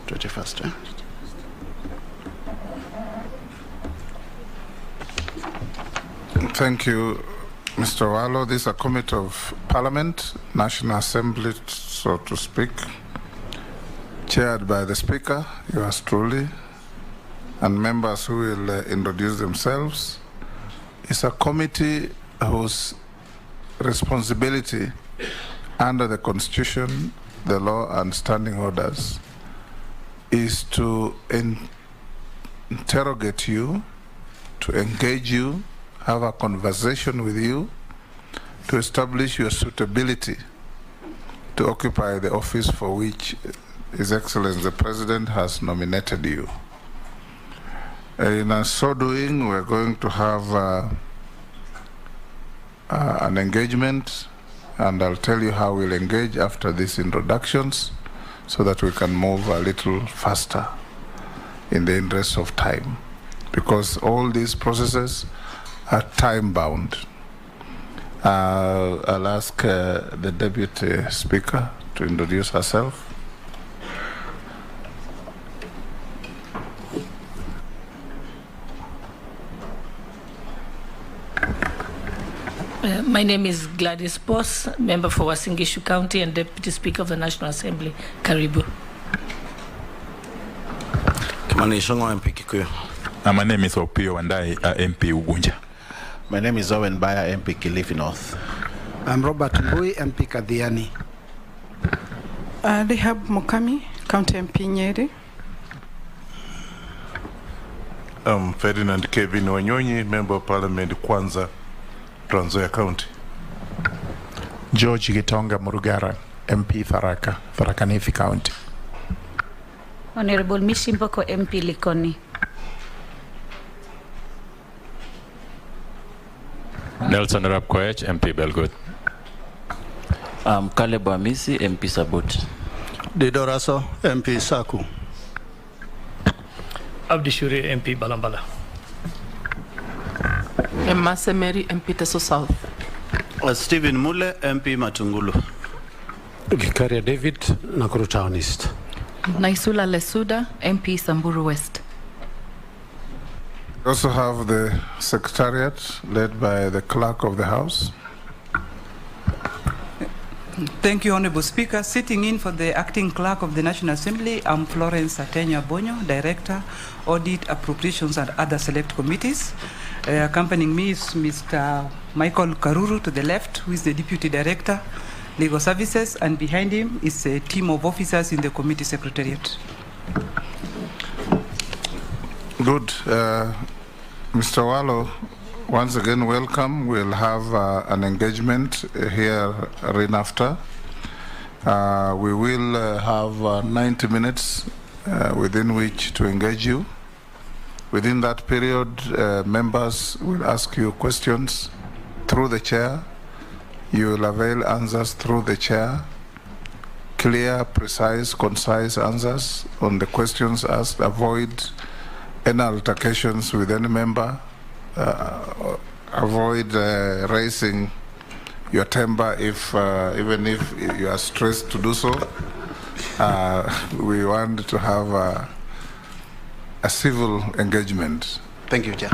21st. Yeah? Thank you, Mr. Owalo. This is a committee of Parliament, National Assembly, so to speak, chaired by the Speaker, yours truly, and members who will introduce themselves. It's a committee whose responsibility under the Constitution, the law, and standing orders is to interrogate you, to engage you, have a conversation with you, to establish your suitability to occupy the office for which His Excellency the President has nominated you. In so doing, we're going to have an engagement, and I'll tell you how we'll engage after these introductions so that we can move a little faster in the interest of time, because all these processes are time-bound. I'll ask the Deputy Speaker to introduce herself. My name is Gladys Boss, member for Uasin Gishu County and Deputy Speaker of the National Assembly. Karibu. My name is Opio Wandai, MP Ugunja. My name is Owen Baya, MP Kilifi North. I'm Robert Mbui, MP Kadhiani. Rehab Mukami, County MP Nyeri. I'm Ferdinand Kevin Wanyonyi, Member of Parliament Kwanza, Trans Nzoia County. George Gitonga Murugara, MP Tharaka, Tharaka Nithi County. Honorable Mishimboko, MP Likoni. Nelson Rapkoech, MP Belgood. Caleb Amisi, MP Sabut. Didoraso, MP Saku. Abdishuri, MP Balambala. Emase Mary, MP Teso South. Stephen Mule, MP Matungulu. Gikaria David, Nakuru Town East. Naisula Lesuda, MP Samburu West. We also have the Secretariat led by the Clerk of the House. Thank you, Honorable Speaker. Sitting in for the Acting Clerk of the National Assembly, I'm Florence Atenya Bonyo, Director, Audit, Appropriations and other select committees. Accompanying me is Mr. Michael Karuru to the left, who is the Deputy Director, Legal Services, and behind him is a team of officers in the Committee Secretariat. Good. Mr. Owalo, once again, welcome. We'll have an engagement here right after. We will have 90 minutes within which to engage you. Within that period, members will ask you questions through the chair. You will avail answers through the chair. Clear, precise, concise answers on the questions asked. Avoid any altercations with any member. Avoid raising your temper if even if you are stressed to do so. We want to have a civil engagement. Thank you, Chair.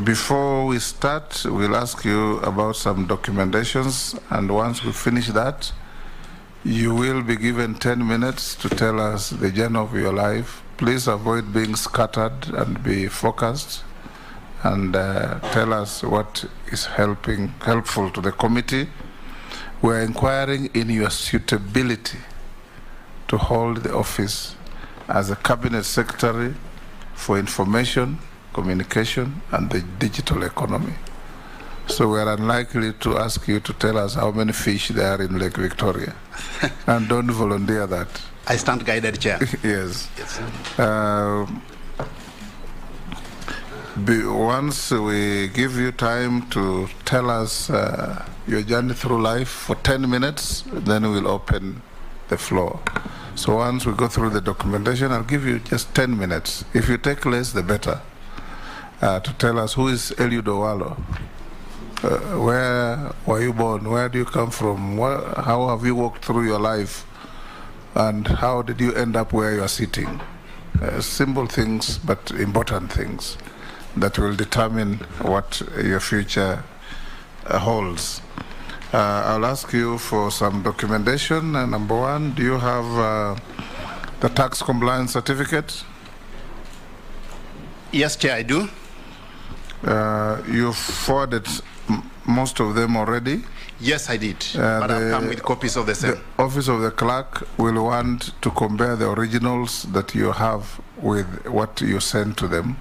Before we start, we'll ask you about some documentations, and once we finish that, you will be given 10 minutes to tell us the journey of your life. Please avoid being scattered and be focused, and tell us what is helpful to the committee. We're inquiring in your suitability to hold the office as a Cabinet Secretary for Information, Communication, and the digital economy. So we are unlikely to ask you to tell us how many fish there are in Lake Victoria. And don't volunteer that. I stand guided, Chair. Yes. Once we give you time to tell us your journey through life for 10 minutes, then we'll open the floor. So once we go through the documentation, I'll give you just 10 minutes. If you take less, the better. To tell us who is Eliud Owalo. Where were you born? Where do you come from? How have you walked through your life and how did you end up where you are sitting? Simple things, but important things that will determine what your future holds. I'll ask you for some documentation. Number one, do you have the tax compliance certificate? Yes, Chair, I do. You forwarded most of them already? Yes, I did, but I've come with copies of the same. The Office of the Clerk will want to compare the originals that you have with what you send to them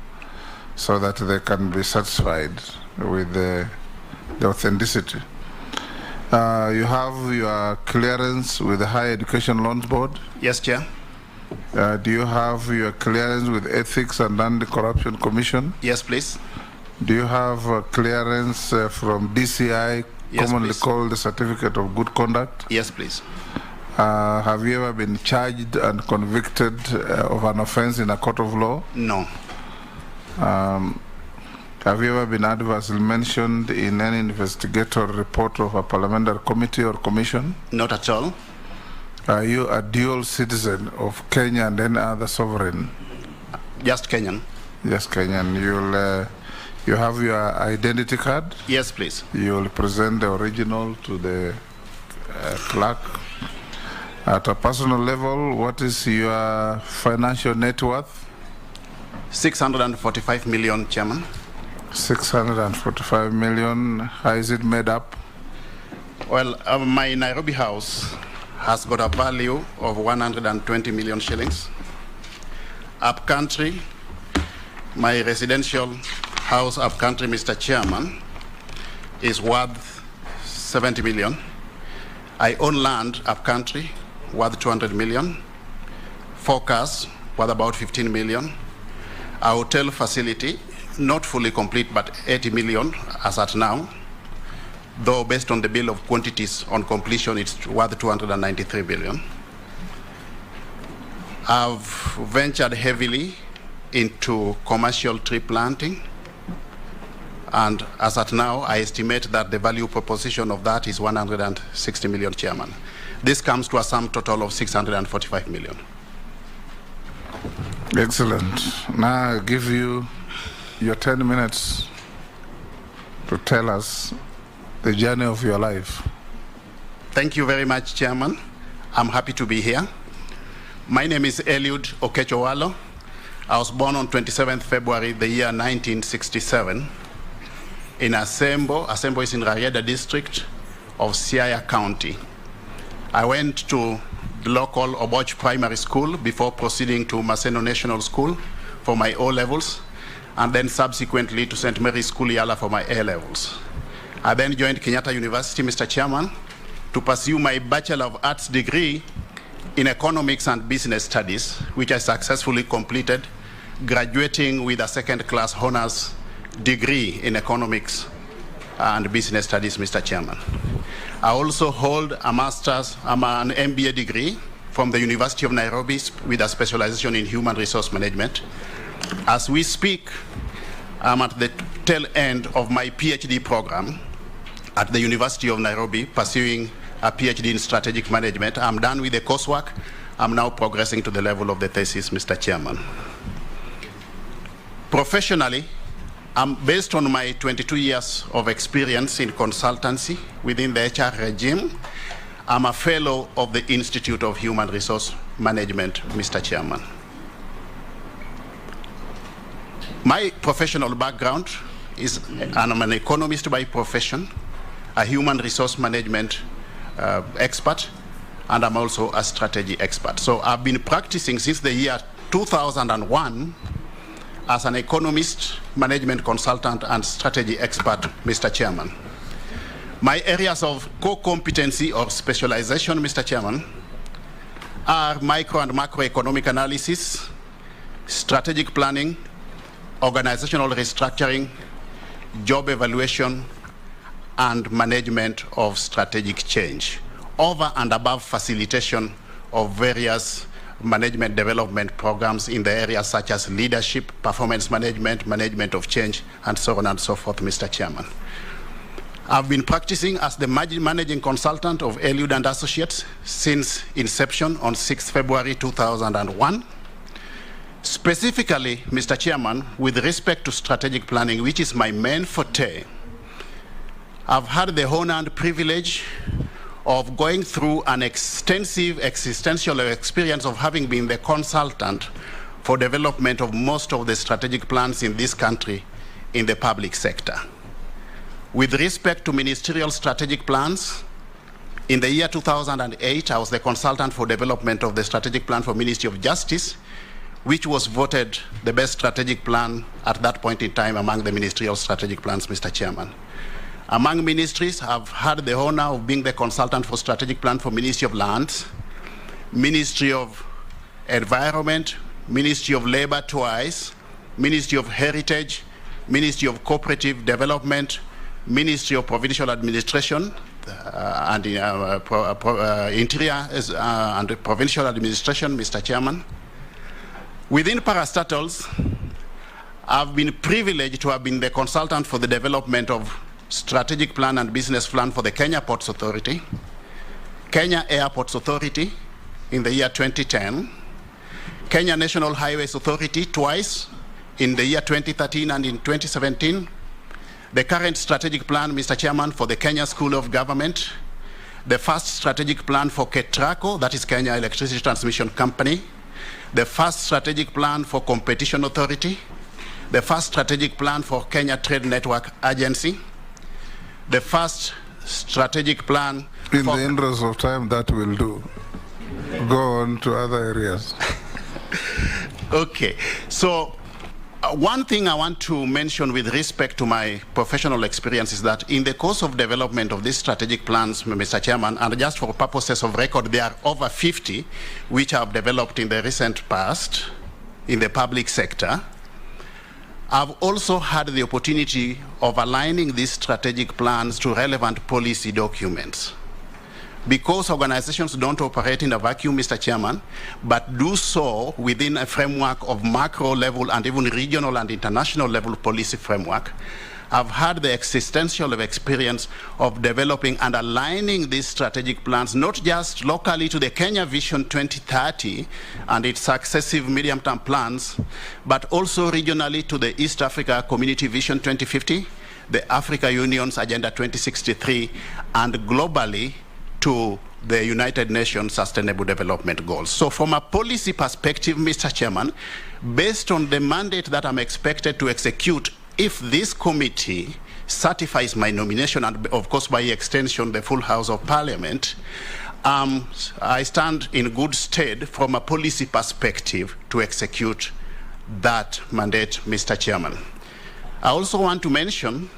so that they can be satisfied with the authenticity. You have your clearance with the Higher Education Loans Board? Yes, Chair. Do you have your clearance with Ethics and Anti-Corruption Commission? Yes, please. Do you have clearance from DCI, yes, commonly please. called the Certificate of Good Conduct? Yes, please. Have you ever been charged and convicted of an offense in a court of law? No. Have you ever been adversely mentioned in any investigatory report of a parliamentary committee or commission? Not at all. Are you a dual citizen of Kenya and any other sovereign? Just Kenyan. Yes, Kenyan. You have your identity card? Yes, please. You'll present the original to the clerk. At a personal level, what is your financial net worth? 645 million, Chairman. 645 million. How is it made up? Well, my Nairobi house has got a value of 120 million shillings. Upcountry, my residential house upcountry, Mr. Chairman, is worth 70 million. I own land upcountry worth 200 million. 4 cars worth about 15 million. A hotel facility, not fully complete, but 80 million as at now. Though based on the bill of quantities on completion, it's worth 293 billion. I've ventured heavily into commercial tree planting. And as at now, I estimate that the value proposition of that is 160 million, Chairman. This comes to a sum total of 645 million. Excellent. Now I'll give you your 10 minutes to tell us the journey of your life. Thank you very much, Chairman. I'm happy to be here. My name is Eliud Okechowalo. I was born on 27th February, the year 1967, in Asembo. Asembo is in Rarieda district of Siaya County. I went to the local Oboch Primary School before proceeding to Maseno National School for my O-levels, and then subsequently to St. Mary's School Yala for my A-levels. I then joined Kenyatta University, Mr. Chairman, to pursue my Bachelor of Arts degree in Economics and Business Studies, which I successfully completed, graduating with a second-class honors degree in Economics and Business Studies, Mr. Chairman. I also hold a master's, an MBA degree from the University of Nairobi with a specialization in human resource management. As we speak, I'm at the tail end of my PhD program at the University of Nairobi, pursuing a PhD in strategic management. I'm done with the coursework. I'm now progressing to the level of the thesis, Mr. Chairman. Professionally, based on my 22 years of experience in consultancy within the HR regime, I'm a fellow of the Institute of Human Resource Management, Mr. Chairman. My professional background is, I'm an economist by profession, a human resource management expert, and I'm also a strategy expert. So I've been practicing since the year 2001 as an economist, management consultant, and strategy expert, Mr. Chairman. My areas of core competency or specialization, Mr. Chairman, are micro and macroeconomic analysis, strategic planning, organizational restructuring, job evaluation, and management of strategic change, over and above facilitation of various management development programs in the areas such as leadership, performance management, management of change, and so on and so forth, Mr. Chairman. I've been practicing as the managing consultant of Eliud and Associates since inception on 6 February 2001. Specifically, Mr. Chairman, with respect to strategic planning, which is my main forte, I've had the honor and privilege of going through an extensive existential experience of having been the consultant for development of most of the strategic plans in this country in the public sector. With respect to ministerial strategic plans, in the year 2008, I was the consultant for development of the strategic plan for Ministry of Justice, which was voted the best strategic plan at that point in time among the ministerial strategic plans, Mr. Chairman. Among ministries, I've had the honor of being the consultant for strategic plan for Ministry of Lands, Ministry of Environment, Ministry of Labor twice, Ministry of Heritage, Ministry of Cooperative Development, Ministry of Provincial Administration, and Interior and Provincial Administration, Mr. Chairman. Within parastatals, I've been privileged to have been the consultant for the development of strategic plan and business plan for the Kenya Ports Authority, Kenya Airports Authority in the year 2010, Kenya National Highways Authority twice in the year 2013 and in 2017, the current strategic plan, Mr. Chairman, for the Kenya School of Government, the first strategic plan for KETRACO, that is Kenya Electricity Transmission Company, the first strategic plan for Competition Authority, the first strategic plan for Kenya Trade Network Agency, the first strategic plan in the interest of time, that will do. Go on to other areas. Okay, so one thing I want to mention with respect to my professional experience is that in the course of development of these strategic plans, Mr. Chairman, and just for purposes of record, there are over 50 which have developed in the recent past in the public sector. I've also had the opportunity of aligning these strategic plans to relevant policy documents. Because organizations don't operate in a vacuum, Mr. Chairman, but do so within a framework of macro level and even regional and international level policy framework, I've had the existential experience of developing and aligning these strategic plans, not just locally to the Kenya Vision 2030 and its successive medium-term plans, but also regionally to the East Africa Community Vision 2050, the Africa Union's Agenda 2063, and globally to the United Nations Sustainable Development Goals. So from a policy perspective, Mr. Chairman, based on the mandate that I'm expected to execute if this committee certifies my nomination, and of course by extension the full House of Parliament, I stand in good stead from a policy perspective to execute that mandate, Mr. Chairman. I also want to mention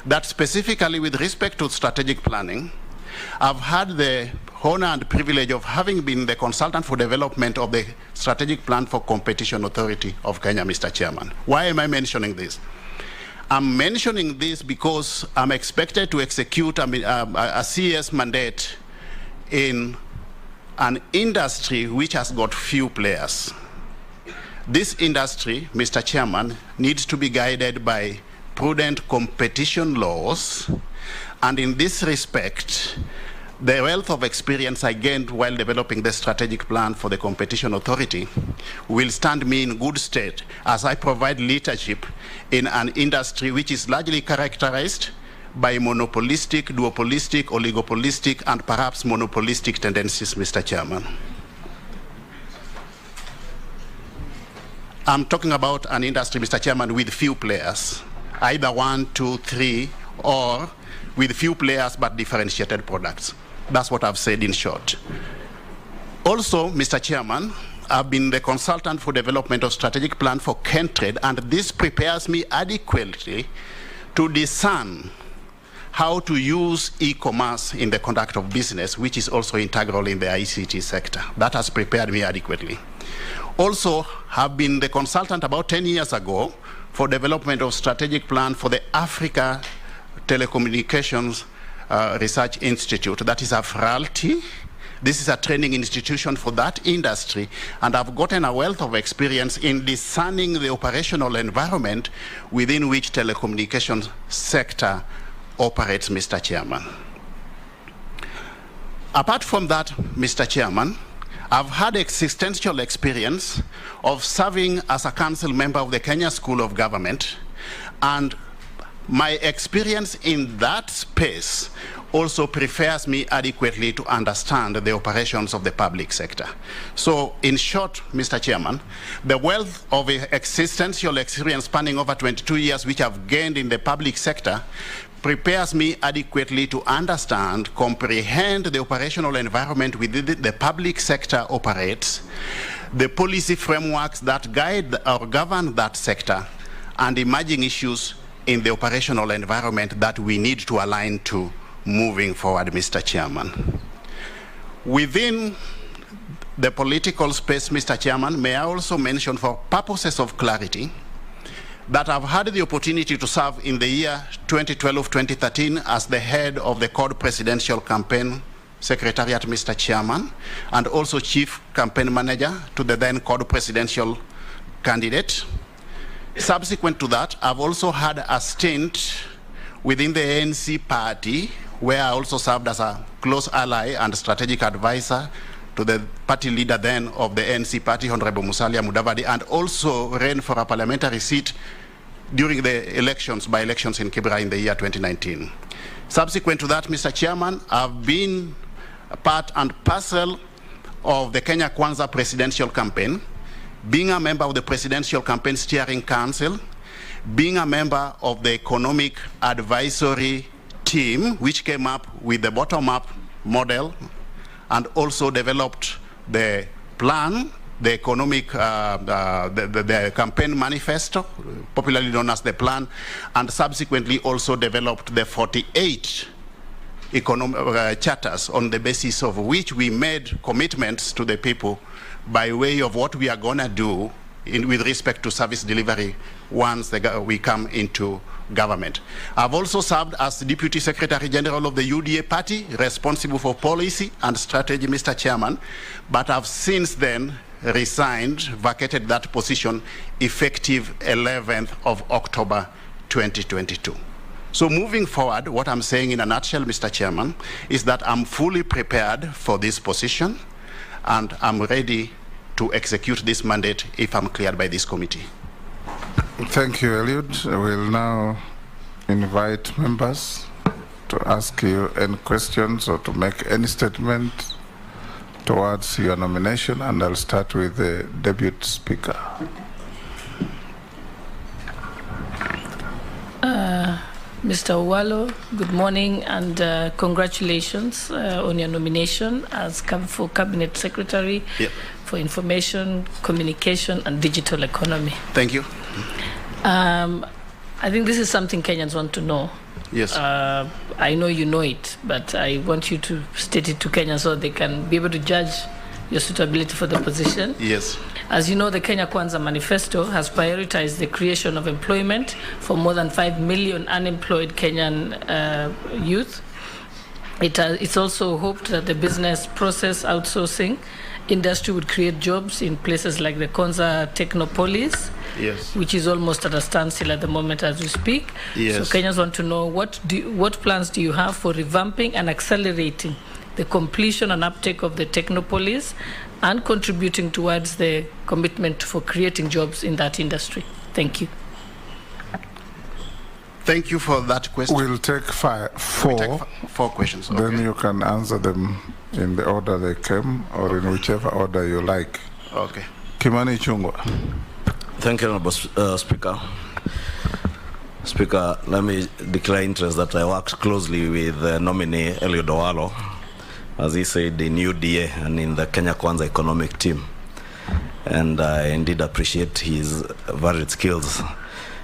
that specifically with respect to strategic planning, I've had the honor and privilege of having been the consultant for development of the strategic plan for Competition Authority of Kenya, Mr. Chairman. Why am I mentioning this? I'm mentioning this because I'm expected to execute a CS mandate in an industry which has got few players. This industry, Mr. Chairman, needs to be guided by prudent competition laws, and in this respect, the wealth of experience I gained while developing the strategic plan for the Competition Authority will stand me in good stead as I provide leadership in an industry which is largely characterized by monopolistic, duopolistic, oligopolistic, and perhaps monopolistic tendencies, Mr. Chairman. I'm talking about an industry, Mr. Chairman, with few players, either 1, 2, 3, or with few players but differentiated products. That's what I've said in short. Also, Mr. Chairman, I've been the consultant for development of strategic plan for Kentrade, and this prepares me adequately to discern how to use e-commerce in the conduct of business, which is also integral in the ICT sector. That has prepared me adequately. Also, have been the consultant about 10 years ago for development of strategic plan for the Africa Telecommunications Research Institute, that is AFRALTI. This is a training institution for that industry, and I've gotten a wealth of experience in discerning the operational environment within which telecommunications sector operates, Mr. Chairman. Apart from that, Mr. Chairman, I've had existential experience of serving as a council member of the Kenya School of Government, and my experience in that space also prepares me adequately to understand the operations of the public sector. So, in short, Mr. Chairman, the wealth of existential experience spanning over 22 years which I've gained in the public sector prepares me adequately to understand, comprehend the operational environment within the public sector operates, the policy frameworks that guide or govern that sector, and emerging issues in the operational environment that we need to align to moving forward, Mr. Chairman. Within the political space, Mr. Chairman, may I also mention, for purposes of clarity, that I've had the opportunity to serve in the year 2012-2013 as the head of the CORD Presidential Campaign Secretariat, Mr. Chairman, and also Chief Campaign Manager to the then CORD Presidential candidate. Subsequent to that, I've also had a stint within the ANC party, where I also served as a close ally and strategic advisor to the party leader then of the ANC party, Honorable Musalia Mudavadi, and also ran for a parliamentary seat during the elections, by-elections in Kibra in the year 2019. Subsequent to that, Mr. Chairman, I've been a part and parcel of the Kenya Kwanza presidential campaign, being a member of the Presidential Campaign Steering Council, being a member of the Economic Advisory Team, which came up with the bottom-up model and also developed the plan, the economic, the campaign manifesto, popularly known as the plan, and subsequently also developed the 48 economic charters on the basis of which we made commitments to the people by way of what we are going to do with respect to service delivery once we come into government. I've also served as Deputy Secretary General of the UDA party, responsible for policy and strategy, Mr. Chairman, but I've since then resigned, vacated that position effective 11th of October 2022. So moving forward, what I'm saying in a nutshell, Mr. Chairman, is that I'm fully prepared for this position and I'm ready to execute this mandate if I'm cleared by this committee. Thank you, Eliud. We'll now invite members to ask you any questions or to make any statement towards your nomination, and I'll start with the Deputy Speaker. Mr. Owalo, good morning and congratulations on your nomination as for Cabinet Secretary for Information, Communication and Digital Economy. Thank you. I think this is something Kenyans want to know. Yes. I know you know it, but I want you to state it to Kenyans so they can be able to judge your suitability for the position. Yes. As you know, the Kenya Kwanza Manifesto has prioritized the creation of employment for more than 5 million unemployed Kenyan youth. It's also hoped that the business process outsourcing industry would create jobs in places like the Konza Technopolis, yes, which is almost at a standstill at the moment as we speak. Yes. So Kenyans want to know what plans do you have for revamping and accelerating the completion and uptake of the Technopolis and contributing towards the commitment for creating jobs in that industry. Thank you. Thank you for that question. We'll take four questions. Then Okay. you can answer them in the order they came or in whichever order you like. Okay. Kimani Chungwa. Thank you, Honorable Speaker. Speaker, let me declare interest that I worked closely with nominee Eliud Owalo, as he said, in UDA and in the Kenya Kwanza economic team. And I indeed appreciate his varied skills,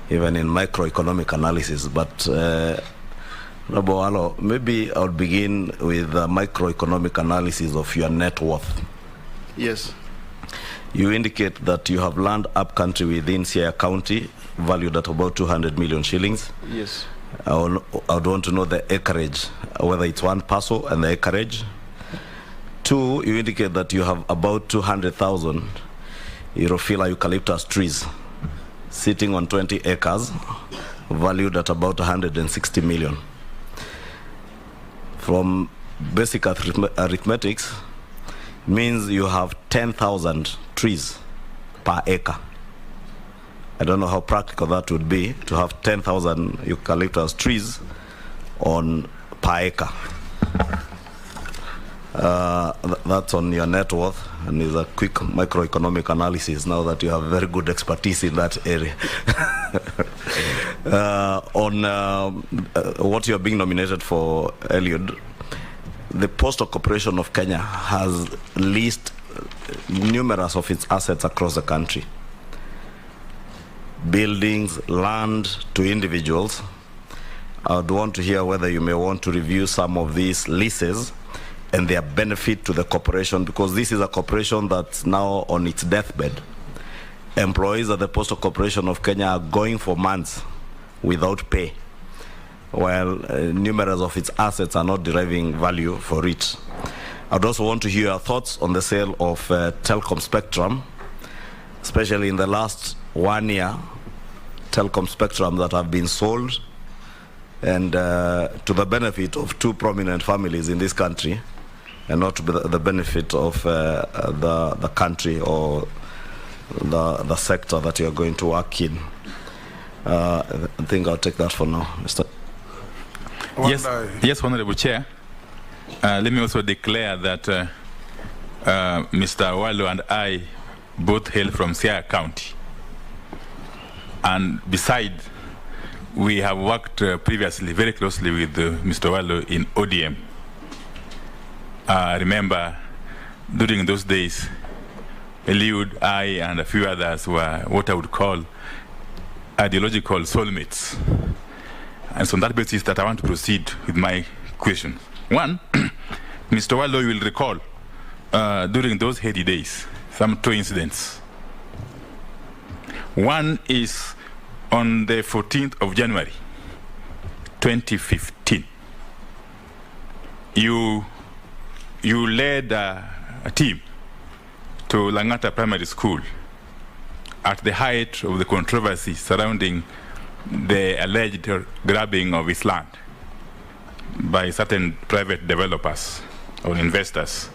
even in microeconomic analysis. But Honorable Owalo, maybe I'll begin with the microeconomic analysis of your net worth. Yes. You indicate that you have land up country within Siaya County, valued at about 200 million shillings. Yes. I would want to know the acreage, whether it's one parcel and the acreage. 2, you indicate that you have about 200,000 Europhila eucalyptus trees sitting on 20 acres, valued at about 160 million. From basic arithmetics, means you have 10,000 trees per acre. I don't know how practical that would be to have 10,000 eucalyptus trees on per acre. That's on your net worth, and is a quick microeconomic analysis now that you have very good expertise in that area. On what you're being nominated for, Eliud, the Postal Corporation of Kenya has leased numerous of its assets across the country. Buildings, land to individuals. I would want to hear whether you may want to review some of these leases and their benefit to the corporation, because this is a corporation that's now on its deathbed. Employees at the Postal Corporation of Kenya are going for months without pay, while numerous of its assets are not deriving value for it. I'd also want to hear your thoughts on the sale of Telecom spectrum, especially in the last 1 year, Telecom spectrum that have been sold, and to the benefit of 2 prominent families in this country, and not to the benefit of the country or the sector that you're going to work in. I think I'll take that for now, Mr. Yes, Honorable Chair. Let me also declare that Mr. Owalo and I both hail from Siaya County. And besides, we have worked previously very closely with Mr. Owalo in ODM. Remember, during those days, Eliud, I, and a few others were what I would call ideological soulmates. And so on that basis that I want to proceed with my question. One, Mr. Owalo, you will recall, during those heady days, some 2 incidents. One is on the 14th of January, 2015. You led a team to Langata Primary School at the height of the controversy surrounding the alleged grabbing of its land by certain private developers or investors.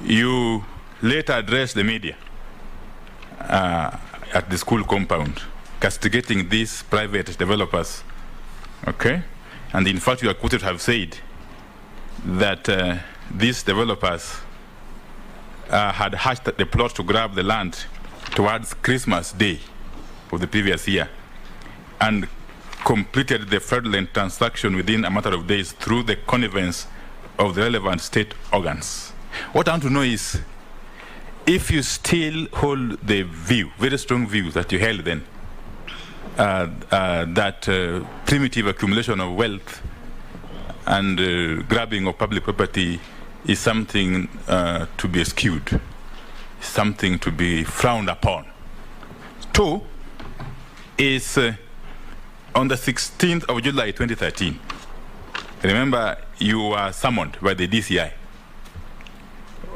You later addressed the media at the school compound, castigating these private developers, okay? And in fact, you are quoted to have said that these developers had hatched the plot to grab the land towards Christmas Day of the previous year and completed the fraudulent transaction within a matter of days through the connivance of the relevant state organs. What I want to know is, if you still hold the view, very strong view that you held then, that primitive accumulation of wealth and grabbing of public property is something to be eschewed, something to be frowned upon. 2 is on the 16th of July 2013. Remember, you were summoned by the DCI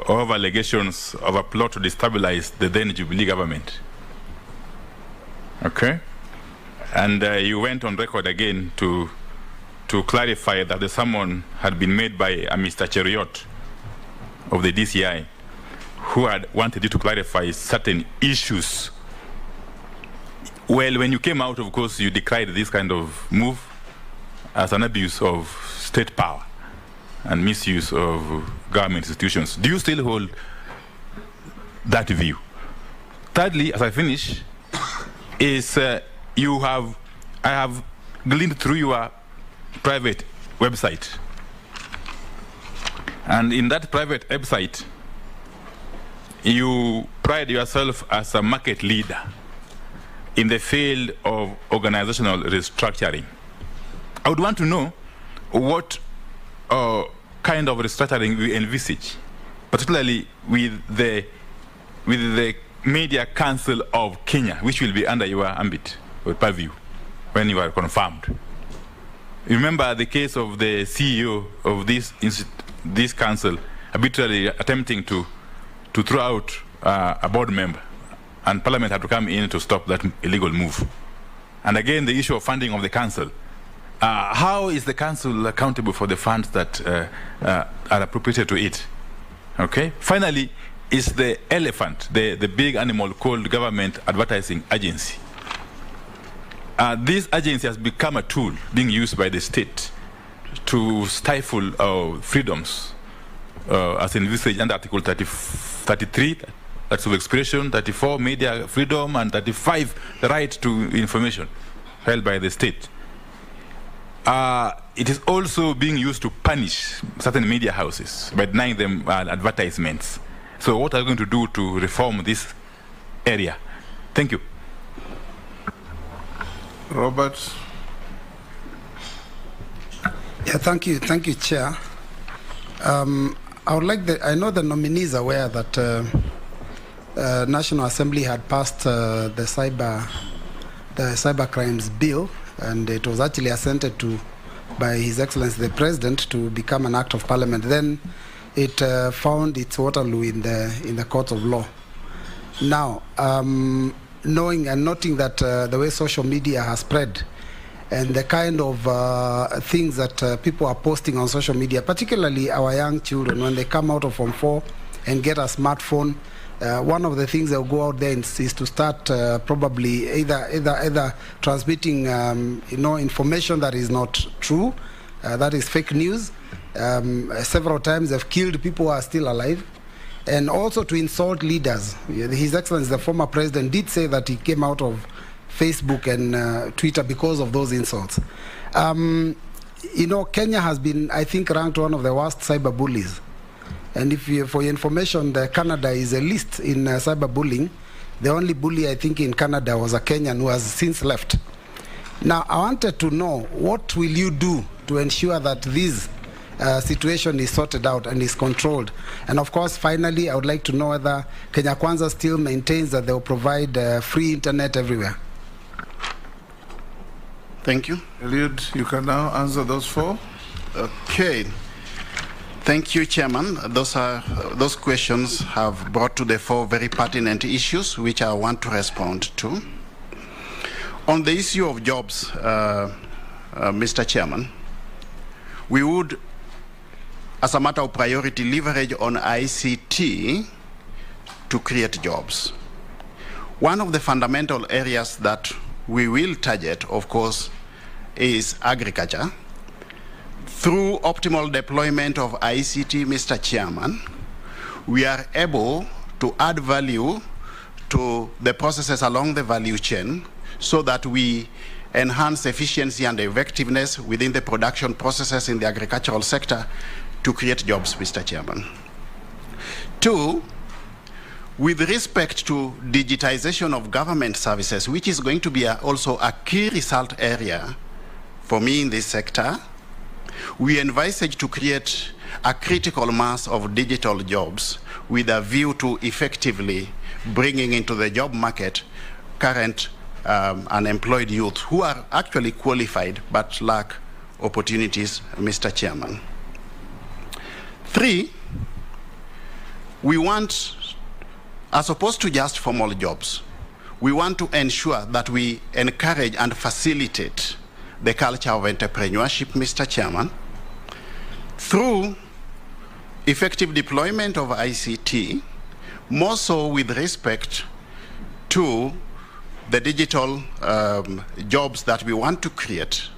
over allegations of a plot to destabilize the then Jubilee government. Okay? And you went on record again to clarify that the summon had been made by a Mr. Cheriot of the DCI, who had wanted you to clarify certain issues. Well, when you came out, of course, you decried this kind of move as an abuse of state power and misuse of government institutions. Do you still hold that view? Thirdly, as I finish, is I have gleaned through your private website. And in that private website, you pride yourself as a market leader in the field of organizational restructuring. I would want to know what kind of restructuring we envisage, particularly with the Media Council of Kenya, which will be under your ambit or purview when you are confirmed. Remember the case of the CEO of this council arbitrarily attempting to throw out a board member, and Parliament had to come in to stop that illegal move. And again, the issue of funding of the council, How is the council accountable for the funds that are appropriated to it? Okay. Finally, is the elephant, the big animal called Government Advertising Agency. This agency has become a tool being used by the state to stifle freedoms, as envisaged under Article 33, that's of expression, 34, media freedom, and 35, the right to information held by the state. It is also being used to punish certain media houses by denying them advertisements. So what are you going to do to reform this area? Thank you. Robert. Yeah, thank you, Chair. I would like I know the nominees are aware that National Assembly had passed the cyber crimes bill, and it was actually assented to by His Excellency the President to become an act of Parliament. Then it found its Waterloo in the courts of law. Now, knowing and noting that the way social media has spread and the kind of things that people are posting on social media, particularly our young children, when they come out of Form 4 and get a smartphone, one of the things that will go out there is to start probably either transmitting information that is not true, that is fake news. Several times they've killed people who are still alive, and also to insult leaders. His Excellency, the former president, did say that he came out of Facebook and Twitter because of those insults. Kenya has been, I think, ranked one of the worst cyber bullies. And for your information, Canada is a list in cyberbullying. The only bully, I think, in Canada was a Kenyan who has since left. Now, I wanted to know, what will you do to ensure that this situation is sorted out and is controlled? And of course, finally, I would like to know whether Kenya Kwanza still maintains that they will provide free internet everywhere. Thank you. Eliud, you can now answer those four. Okay. Thank you, Chairman. Those questions have brought to the fore very pertinent issues which I want to respond to. On the issue of jobs, Mr. Chairman, we would, as a matter of priority, leverage on ICT to create jobs. One of the fundamental areas that we will target, of course, is agriculture. Through optimal deployment of ICT, Mr. Chairman, we are able to add value to the processes along the value chain so that we enhance efficiency and effectiveness within the production processes in the agricultural sector to create jobs, Mr. Chairman. Two, with respect to digitization of government services, which is going to be also a key result area for me in this sector, we envisage to create a critical mass of digital jobs with a view to effectively bringing into the job market current unemployed youth who are actually qualified but lack opportunities, Mr. Chairman. Three, we want, as opposed to just formal jobs, we want to ensure that we encourage and facilitate the culture of entrepreneurship, Mr. Chairman, through effective deployment of ICT, more so with respect to the digital jobs that we want to create,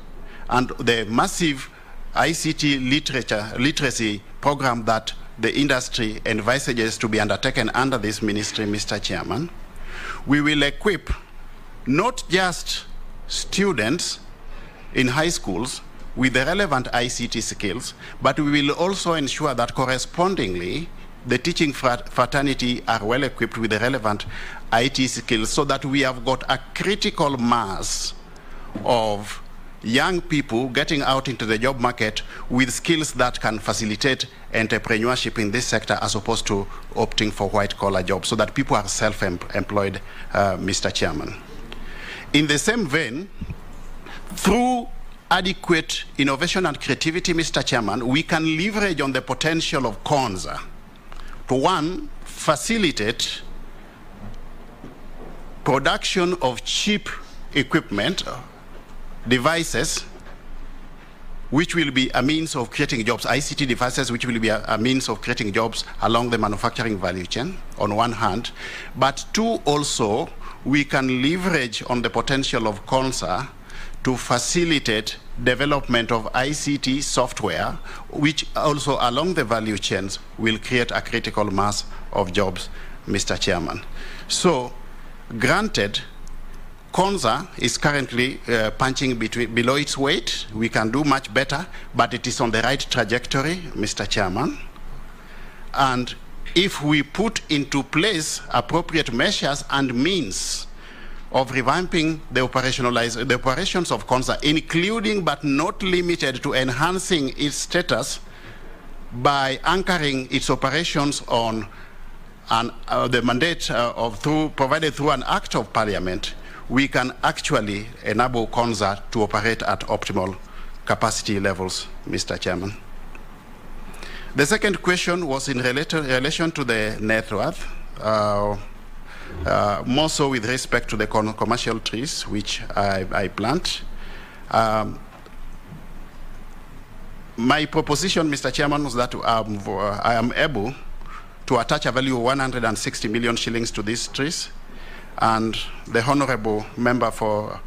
and the massive ICT literacy program that the industry envisages to be undertaken under this ministry, Mr. Chairman. We will equip not just students in high schools with the relevant ICT skills, but we will also ensure that correspondingly the teaching fraternity are well equipped with the relevant IT skills so that we have got a critical mass of young people getting out into the job market with skills that can facilitate entrepreneurship in this sector as opposed to opting for white-collar jobs, so that people are self-employed, Mr. Chairman. In the same vein, through adequate innovation and creativity, Mr. Chairman, we can leverage on the potential of Konza to, one, facilitate production of cheap equipment, devices, which will be a means of creating jobs, ICT devices, which will be a means of creating jobs along the manufacturing value chain, on one hand. But two, also, we can leverage on the potential of CONSA to facilitate development of ICT software, which also along the value chains will create a critical mass of jobs, Mr. Chairman. So, granted, CONSA is currently punching below its weight. We can do much better, but it is on the right trajectory, Mr. Chairman. And if we put into place appropriate measures and means of revamping the operations of CONSA, including but not limited to enhancing its status by anchoring its operations on the mandate provided through an act of parliament, we can actually enable CONSA to operate at optimal capacity levels, Mr. Chairman. The second question was in relation to the net worth, more so with respect to the commercial trees, which I plant. My proposition, Mr. Chairman, was that I am able to attach a value of 160 million shillings to these trees. And the Honorable Member for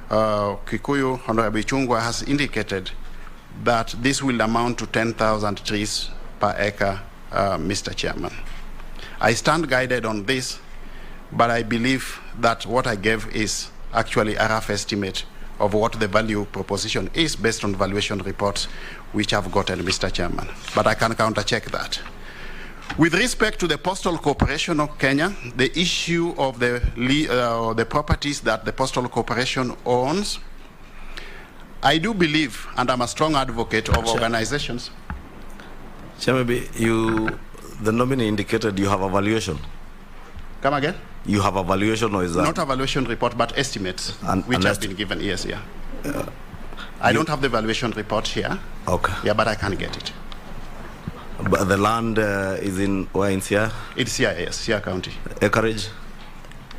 Kikuyu, Honorable Chungwa, has indicated that this will amount to 10,000 trees per acre, Mr. Chairman. I stand guided on this, but I believe that what I gave is actually a rough estimate of what the value proposition is based on valuation reports which I've gotten, Mr. Chairman. But I can counter-check that. With respect to the Postal Corporation of Kenya, the issue of the properties that the Postal Corporation owns, I do believe, and I'm a strong advocate of organizations. Chair, maybe the nominee indicated you have a valuation. Come again? You have a valuation, or is that? Not a valuation report, but estimates, which have been given, yes, yeah. I don't have the valuation report here. Okay. Yeah, but I can get it. But the land is in where, in Sia? It's Sia, yes, Sia County. Acreage?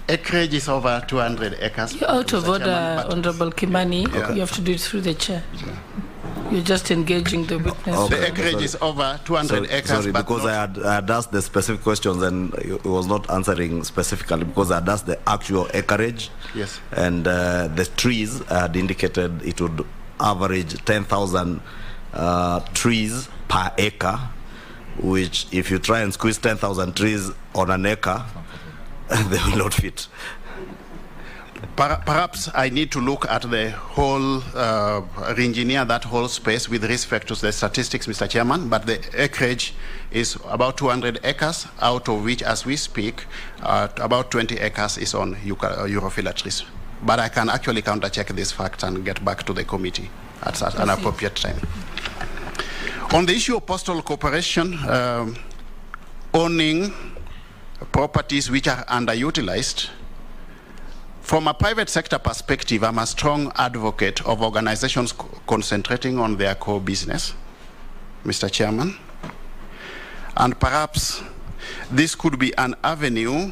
Acreage is over 200 acres. You're out of order, Honorable Kimani. Okay. You have to do it through the chair. Yeah. You're just engaging the witness. Okay. The acreage is over 200 acres. Sorry, because I had asked the specific questions and it was not answering specifically, because I had asked the actual acreage. Yes. And the trees, I had indicated it would average 10,000 trees per acre, which if you try and squeeze 10,000 trees on an acre, they will not fit. Perhaps I need to look at the whole, re-engineer that whole space with respect to the statistics, Mr. Chairman, but the acreage is about 200 acres, out of which, as we speak, about 20 acres is on Europhila trees. But I can actually counter-check this fact and get back to the committee at an appropriate time. On the issue of Postal Corporation owning properties which are underutilized, from a private sector perspective, I'm a strong advocate of organizations concentrating on their core business, Mr. Chairman. And perhaps this could be an avenue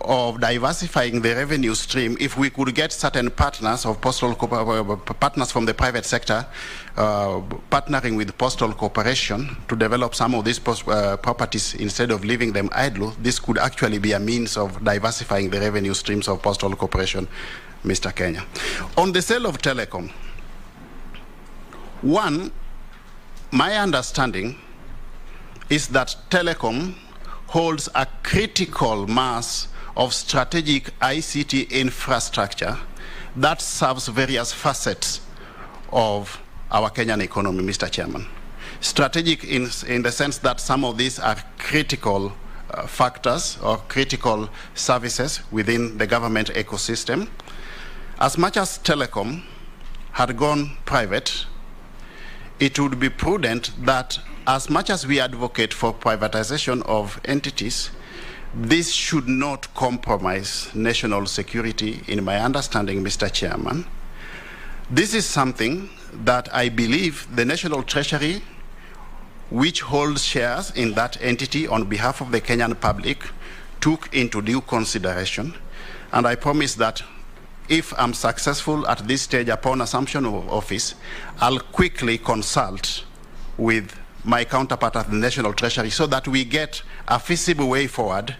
of diversifying the revenue stream if we could get certain partners of partners from the private sector partnering with Postal Corporation to develop some of these properties instead of leaving them idle. This could actually be a means of diversifying the revenue streams of Postal Corporation, Mr. Kenya. On the sale of Telecom, one, my understanding is that Telecom holds a critical mass of strategic ICT infrastructure that serves various facets of our Kenyan economy, Mr. Chairman. Strategic in the sense that some of these are critical factors or critical services within the government ecosystem. As much as Telecom had gone private, it would be prudent that as much as we advocate for privatization of entities, this should not compromise national security, in my understanding, Mr. Chairman. This is something that I believe the National Treasury, which holds shares in that entity on behalf of the Kenyan public, took into due consideration. And I promise that if I'm successful at this stage upon assumption of office, I'll quickly consult with my counterpart at the National Treasury so that we get a feasible way forward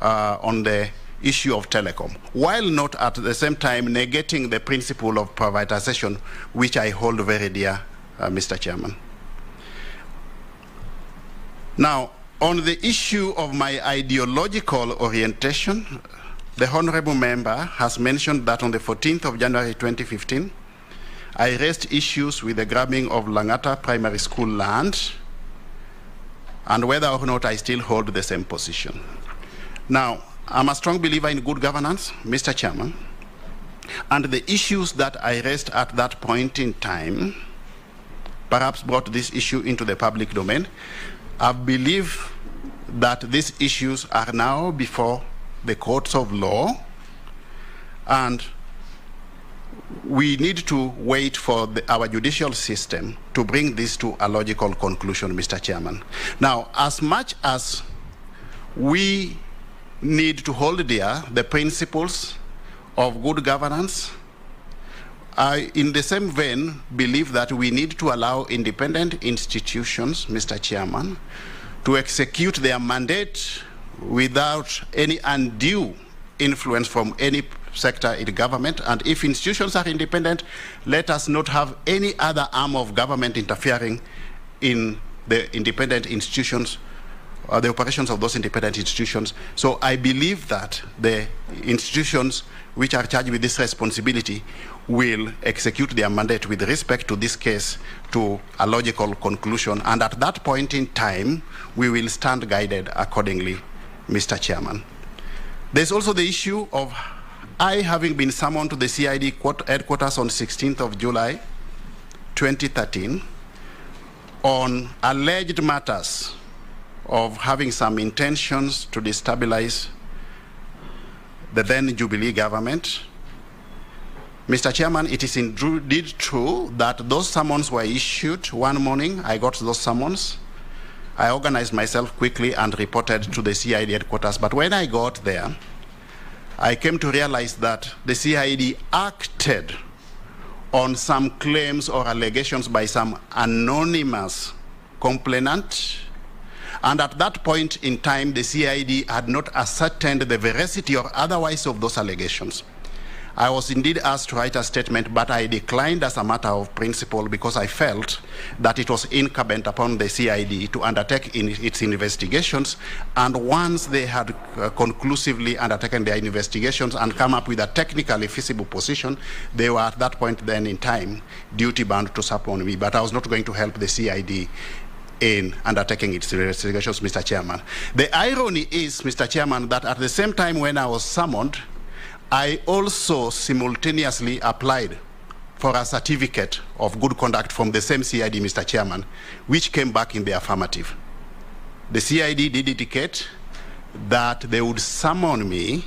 on the issue of Telecom, while not at the same time negating the principle of privatization, which I hold very dear, Mr. Chairman. Now, on the issue of my ideological orientation, the honorable member has mentioned that on the 14th of January 2015, I raised issues with the grabbing of Langata Primary School land and whether or not I still hold the same position. Now, I'm a strong believer in good governance, Mr. Chairman, and the issues that I raised at that point in time perhaps brought this issue into the public domain. I believe that these issues are now before the courts of law, and we need to wait for our judicial system to bring this to a logical conclusion, Mr. Chairman. Now, as much as we need to hold dear the principles of good governance, I, in the same vein, believe that we need to allow independent institutions, Mr. Chairman, to execute their mandate without any undue influence from any sector in government. And if institutions are independent, let us not have any other arm of government interfering in the independent institutions, the operations of those independent institutions. So I believe that the institutions which are charged with this responsibility will execute their mandate with respect to this case to a logical conclusion. And at that point in time, we will stand guided accordingly, Mr. Chairman. There's also the issue of I having been summoned to the CID headquarters on 16th of July 2013 on alleged matters of having some intentions to destabilize the then Jubilee government. Mr. Chairman, it is indeed true that those summons were issued one morning. I got those summons. I organized myself quickly and reported to the CID headquarters. But when I got there, I came to realize that the CID acted on some claims or allegations by some anonymous complainant. And at that point in time, the CID had not ascertained the veracity or otherwise of those allegations. I was indeed asked to write a statement, but I declined as a matter of principle because I felt that it was incumbent upon the CID to undertake its investigations. And once they had conclusively undertaken their investigations and come up with a technically feasible position, they were at that point then in time duty-bound to support me. But I was not going to help the CID in undertaking its investigations, Mr. Chairman. The irony is, Mr. Chairman, that at the same time when I was summoned, I also simultaneously applied for a certificate of good conduct from the same CID, Mr. Chairman, which came back in the affirmative. The CID did indicate that they would summon me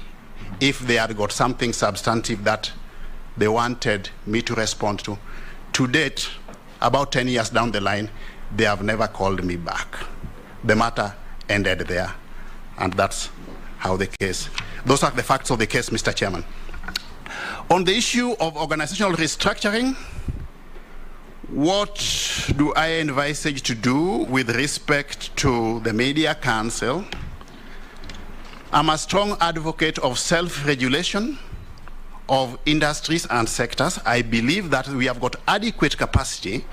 if they had got something substantive that they wanted me to respond to. To date, about 10 years down the line, they have never called me back. The matter ended there, and that's how the case. Those are the facts of the case, Mr. Chairman. On the issue of organizational restructuring, what do I envisage to do with respect to the Media Council? I'm a strong advocate of self-regulation of industries and sectors. I believe that we have got adequate capacity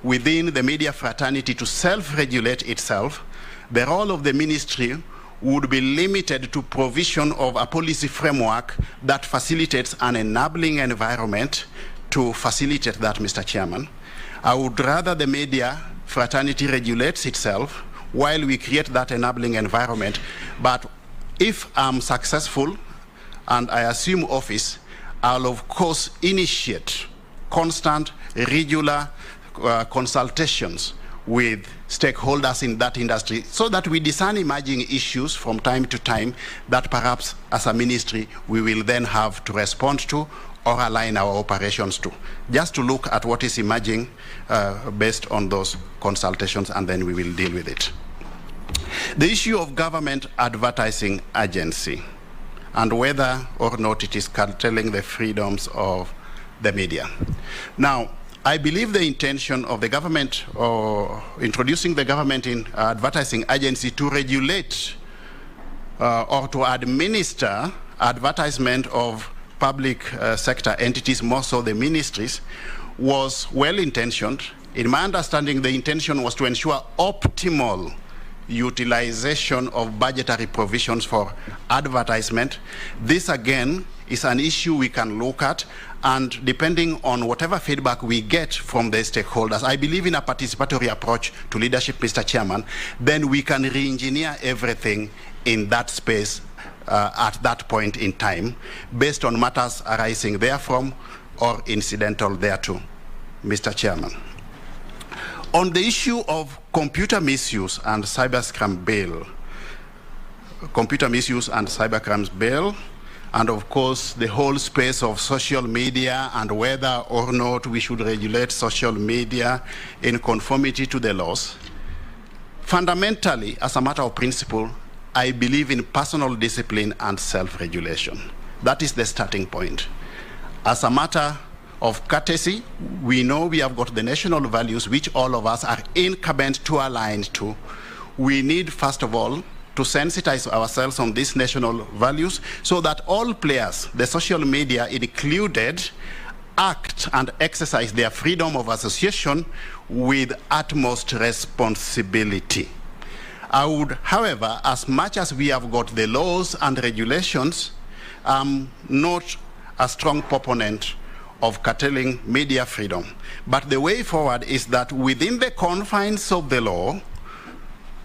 within the media fraternity to self-regulate itself. The role of the ministry would be limited to provision of a policy framework that facilitates an enabling environment to facilitate that, Mr. Chairman. I would rather the media fraternity regulates itself while we create that enabling environment. But if I'm successful and I assume office, I'll of course initiate constant, regular consultations with stakeholders in that industry so that we discern emerging issues from time to time that perhaps as a ministry we will then have to respond to or align our operations to. Just to look at what is emerging based on those consultations, and then we will deal with it. The issue of government advertising agency. and whether or not it is curtailing the freedoms of the media. Now, I believe the intention of the government, or introducing the government in advertising agency to regulate or to administer advertisement of public sector entities, more so the ministries, was well-intentioned. In my understanding, the intention was to ensure optimal utilization of budgetary provisions for advertisement. This, again, is an issue we can look at, and depending on whatever feedback we get from the stakeholders, I believe in a participatory approach to leadership, Mr. Chairman, then we can re-engineer everything in that space at that point in time, based on matters arising therefrom or incidental thereto, Mr. Chairman. On the issue of computer misuse and cybercrime bill, and of course the whole space of social media and whether or not we should regulate social media in conformity to the laws, fundamentally, as a matter of principle, I believe in personal discipline and self-regulation. That is the starting point. As a matter of courtesy, we know we have got the national values which all of us are incumbent to align to. We need, first of all, to sensitize ourselves on these national values so that all players, the social media included, act and exercise their freedom of association with utmost responsibility. I would, however, as much as we have got the laws and regulations, not a strong proponent of curtailing media freedom. But the way forward is that within the confines of the law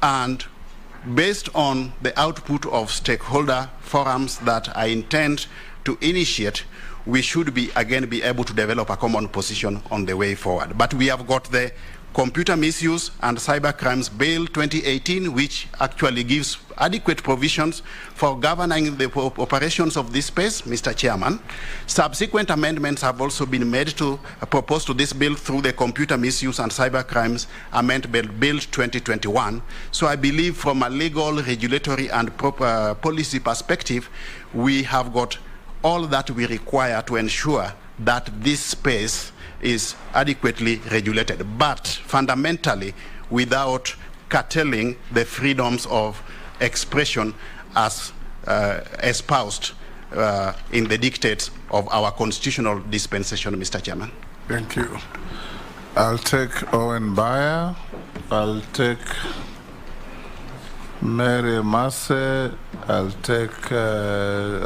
and based on the output of stakeholder forums that I intend to initiate, we should be able to develop a common position on the way forward. But we have got the Computer Misuse and Cybercrimes Bill 2018, which actually gives adequate provisions for governing the operations of this space, Mr. Chairman. Subsequent amendments have also been made to propose to this bill through the Computer Misuse and Cybercrimes Amendment Bill 2021. So I believe from a legal, regulatory, and proper policy perspective, we have got all that we require to ensure that this space is adequately regulated, but fundamentally without curtailing the freedoms of expression as espoused in the dictates of our constitutional dispensation, Mr. Chairman. Thank you. I'll take Owen Bayer, I'll take Mary Masse, I'll take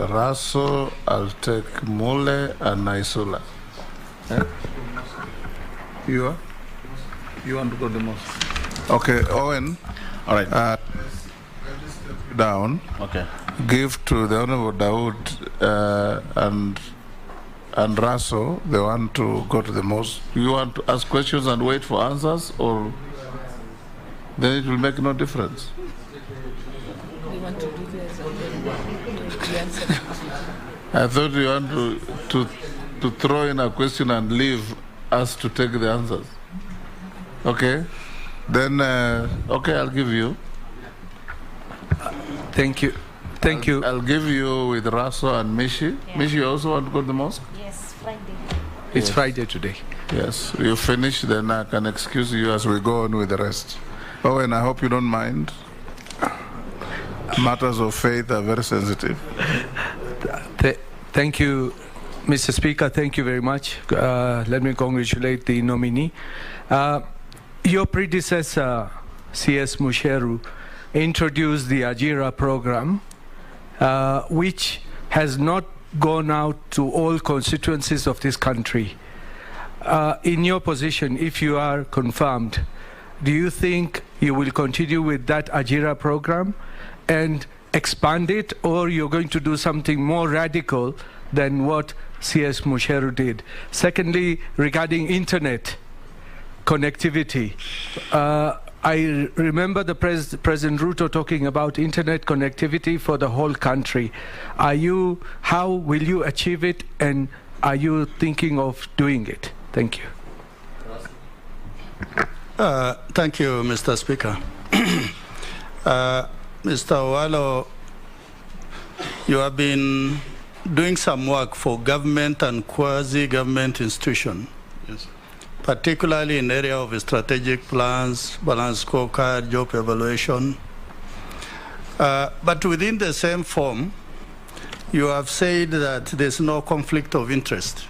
Raso, I'll take Mule and Naisula. Yeah? You want to go the most? Okay, Owen. All right. Let me step you down. Okay. Give to the Honorable Dawood and Raso, they want to go to the most. You want to ask questions and wait for answers, or then it will make no difference? We want to do this and the answer. I thought you want to throw in a question and leave us to take the answers. Okay? Then, okay, I'll give you. Thank you. Thank you. I'll give you with Raso and Mishi. Yeah. Mishi, you also want to go to the mosque? Yes, Friday. It's Friday today. Yes. You finish, then I can excuse you as we go on with the rest. Oh, and I hope you don't mind. Matters of faith are very sensitive. Thank you, Mr. Speaker. Thank you very much. Let me congratulate the nominee. Your predecessor, C.S. Musheru, introduced the Ajira program, which has not gone out to all constituencies of this country. In your position, if you are confirmed, do you think you will continue with that Ajira program and expand it, or you're going to do something more radical than what C.S. Musheru did? Secondly, regarding internet connectivity, I remember the President Ruto talking about internet connectivity for the whole country. How will you achieve it, and are you thinking of doing it? Thank you. Thank you, Mr. Speaker. Mr. Owalo, You have been doing some work for government and quasi-government institutions, Yes. particularly in the area of strategic plans, balanced scorecard, job evaluation. But within the same form, you have said that there's no conflict of interest.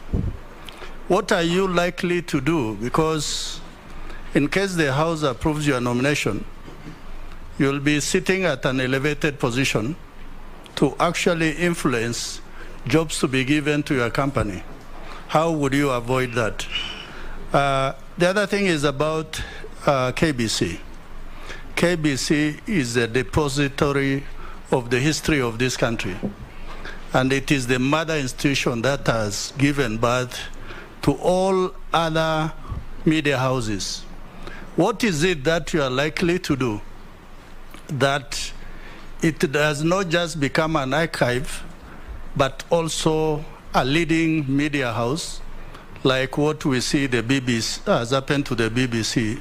What are you likely to do? Because in case the House approves your nomination, you'll be sitting at an elevated position to actually influence jobs to be given to your company. How would you avoid that? The other thing is about KBC. KBC is the depository of the history of this country. And it is the mother institution that has given birth to all other media houses. What is it that you are likely to do that it does not just become an archive, but also a leading media house, like what we see the BBC has happened to the BBC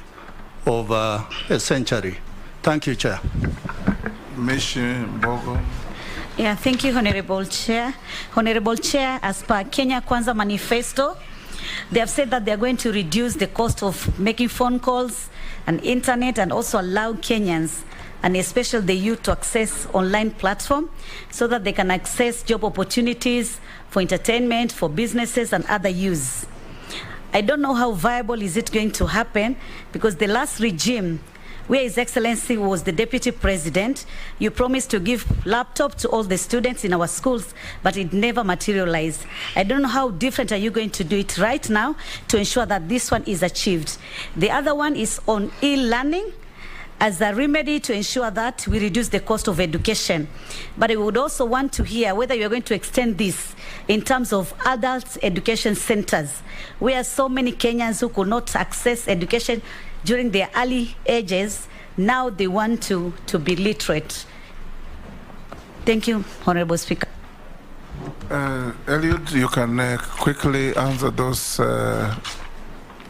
over a century? Thank you, Chair. Ms. Bogo. Yeah, thank you, Honorable Chair. Honorable Chair, as per Kenya Kwanza Manifesto, they have said that they are going to reduce the cost of making phone calls and internet and also allow Kenyans, and especially the youth, to access online platform so that they can access job opportunities for entertainment, for businesses and other use. I don't know how viable is it going to happen, because the last regime, where His Excellency was the Deputy President, you promised to give laptop to all the students in our schools, but it never materialized. I don't know how different are you going to do it right now to ensure that this one is achieved. The other one is on e-learning as a remedy to ensure that we reduce the cost of education. But I would also want to hear whether you're going to extend this in terms of adult education centers, where so many Kenyans who could not access education during their early ages, now they want to be literate. Thank you, Honorable Speaker. Eliud, you can quickly answer those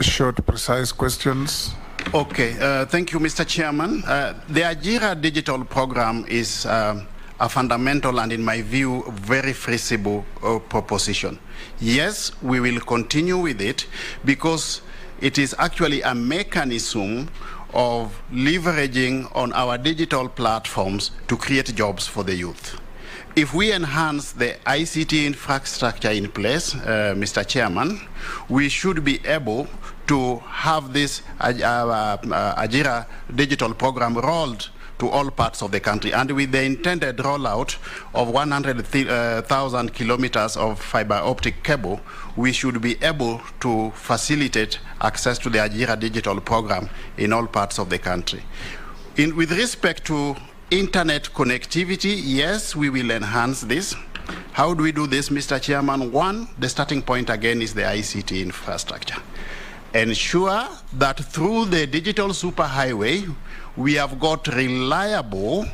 short, precise questions. Okay, thank you, Mr. Chairman. The Ajira digital program is a fundamental and, in my view, very feasible proposition. Yes, we will continue with it because it is actually a mechanism of leveraging on our digital platforms to create jobs for the youth. If we enhance the ICT infrastructure in place, Mr. Chairman, we should be able to have this Ajira digital program rolled to all parts of the country. And with the intended rollout of 100,000 kilometers of fiber optic cable, we should be able to facilitate access to the Ajira digital program in all parts of the country. With respect to internet connectivity, yes, we will enhance this. How do we do this, Mr. Chairman? One, the starting point again is the ICT infrastructure. Ensure that through the digital superhighway, we have got reliable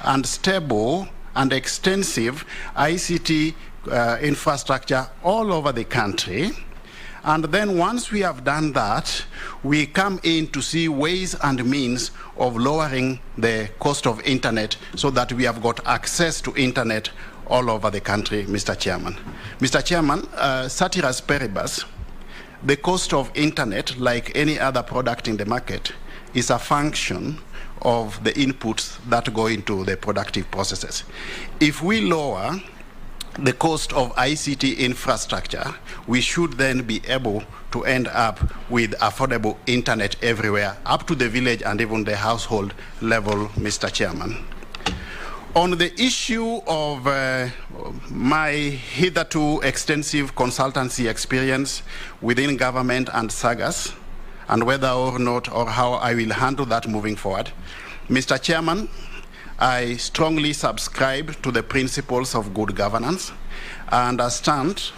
and stable and extensive ICT infrastructure all over the country. And then once we have done that, we come in to see ways and means of lowering the cost of internet so that we have got access to internet all over the country, Mr. Chairman. Mr. Chairman, ceteris paribus, the cost of internet, like any other product in the market, is a function of the inputs that go into the productive processes. If we lower the cost of ICT infrastructure, we should then be able to end up with affordable internet everywhere, up to the village and even the household level, Mr. Chairman. On the issue of my hitherto extensive consultancy experience within government and SAGAS, and whether or not or how I will handle that moving forward, Mr. Chairman, I strongly subscribe to the principles of good governance. I understand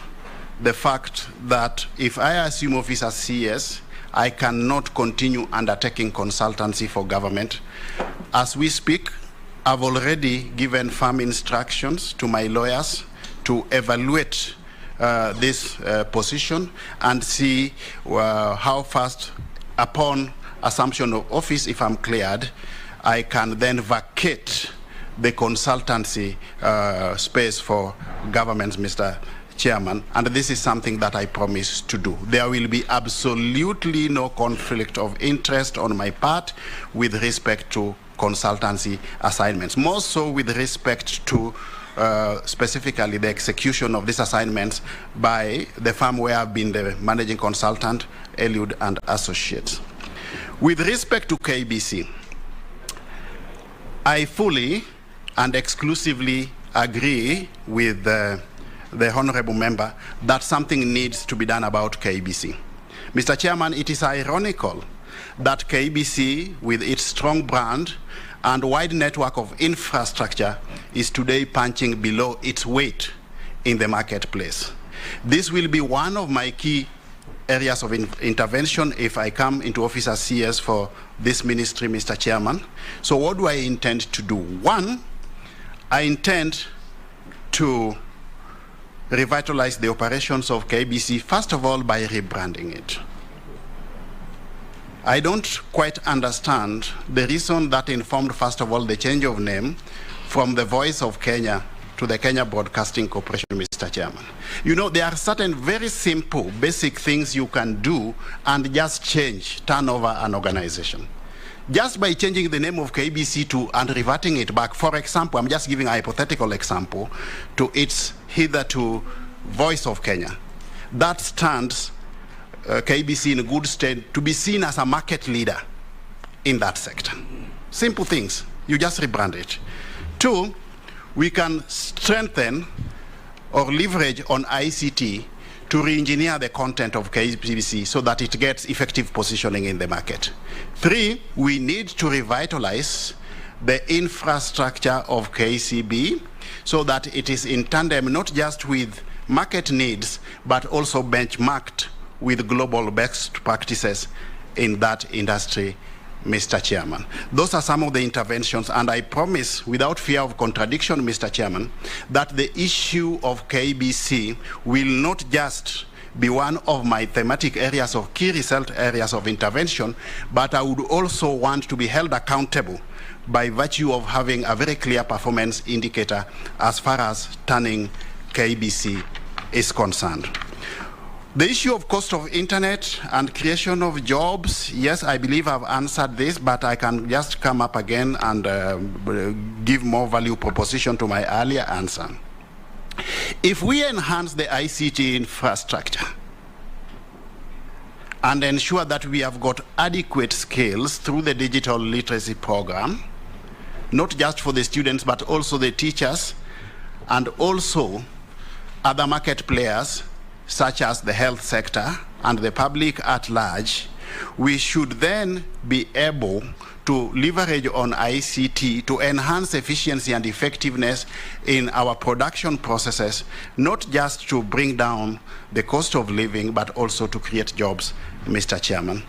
the fact that if I assume office as CS, I cannot continue undertaking consultancy for government. As we speak, I've already given firm instructions to my lawyers to evaluate this position and see how fast, upon assumption of office, if I'm cleared, I can then vacate the consultancy space for governments, Mr. Chairman, and this is something that I promise to do. There will be absolutely no conflict of interest on my part with respect to consultancy assignments, more so with respect to specifically the execution of these assignments by the firm where I've been the managing consultant, Eliud and Associates. With respect to KBC, I fully and exclusively agree with the honorable member that something needs to be done about KBC. Mr. Chairman, it is ironical that KBC, with its strong brand and wide network of infrastructure, is today punching below its weight in the marketplace. This will be one of my key areas of intervention if I come into office as CS for this ministry, Mr. Chairman. So what do I intend to do? One, I intend to revitalize the operations of KBC, first of all, by rebranding it. I don't quite understand the reason that informed, first of all, the change of name from the Voice of Kenya to the Kenya Broadcasting Corporation, Mr. Chairman. You know, there are certain very simple, basic things you can do and just change, turn over an organization. Just by changing the name of KBC to and reverting it back, for example, I'm just giving a hypothetical example, to its hitherto Voice of Kenya. That stands KBC in good stead to be seen as a market leader in that sector. Simple things, you just rebrand it. Two, we can strengthen or leverage on ICT to re-engineer the content of KBC so that it gets effective positioning in the market. Three, we need to revitalize the infrastructure of KCB so that it is in tandem not just with market needs, but also benchmarked with global best practices in that industry, Mr. Chairman. Those are some of the interventions, and I promise, without fear of contradiction, Mr. Chairman, that the issue of KBC will not just be one of my thematic areas of key result areas of intervention, but I would also want to be held accountable by virtue of having a very clear performance indicator as far as turning KBC is concerned. The issue of cost of internet and creation of jobs, yes, I believe I've answered this, but I can just come up again and give more value proposition to my earlier answer. If we enhance the ICT infrastructure and ensure that we have got adequate skills through the digital literacy program, not just for the students, but also the teachers and also other market players, such as the health sector and the public at large, we should then be able to leverage on ICT to enhance efficiency and effectiveness in our production processes, not just to bring down the cost of living, but also to create jobs, Mr. Chairman.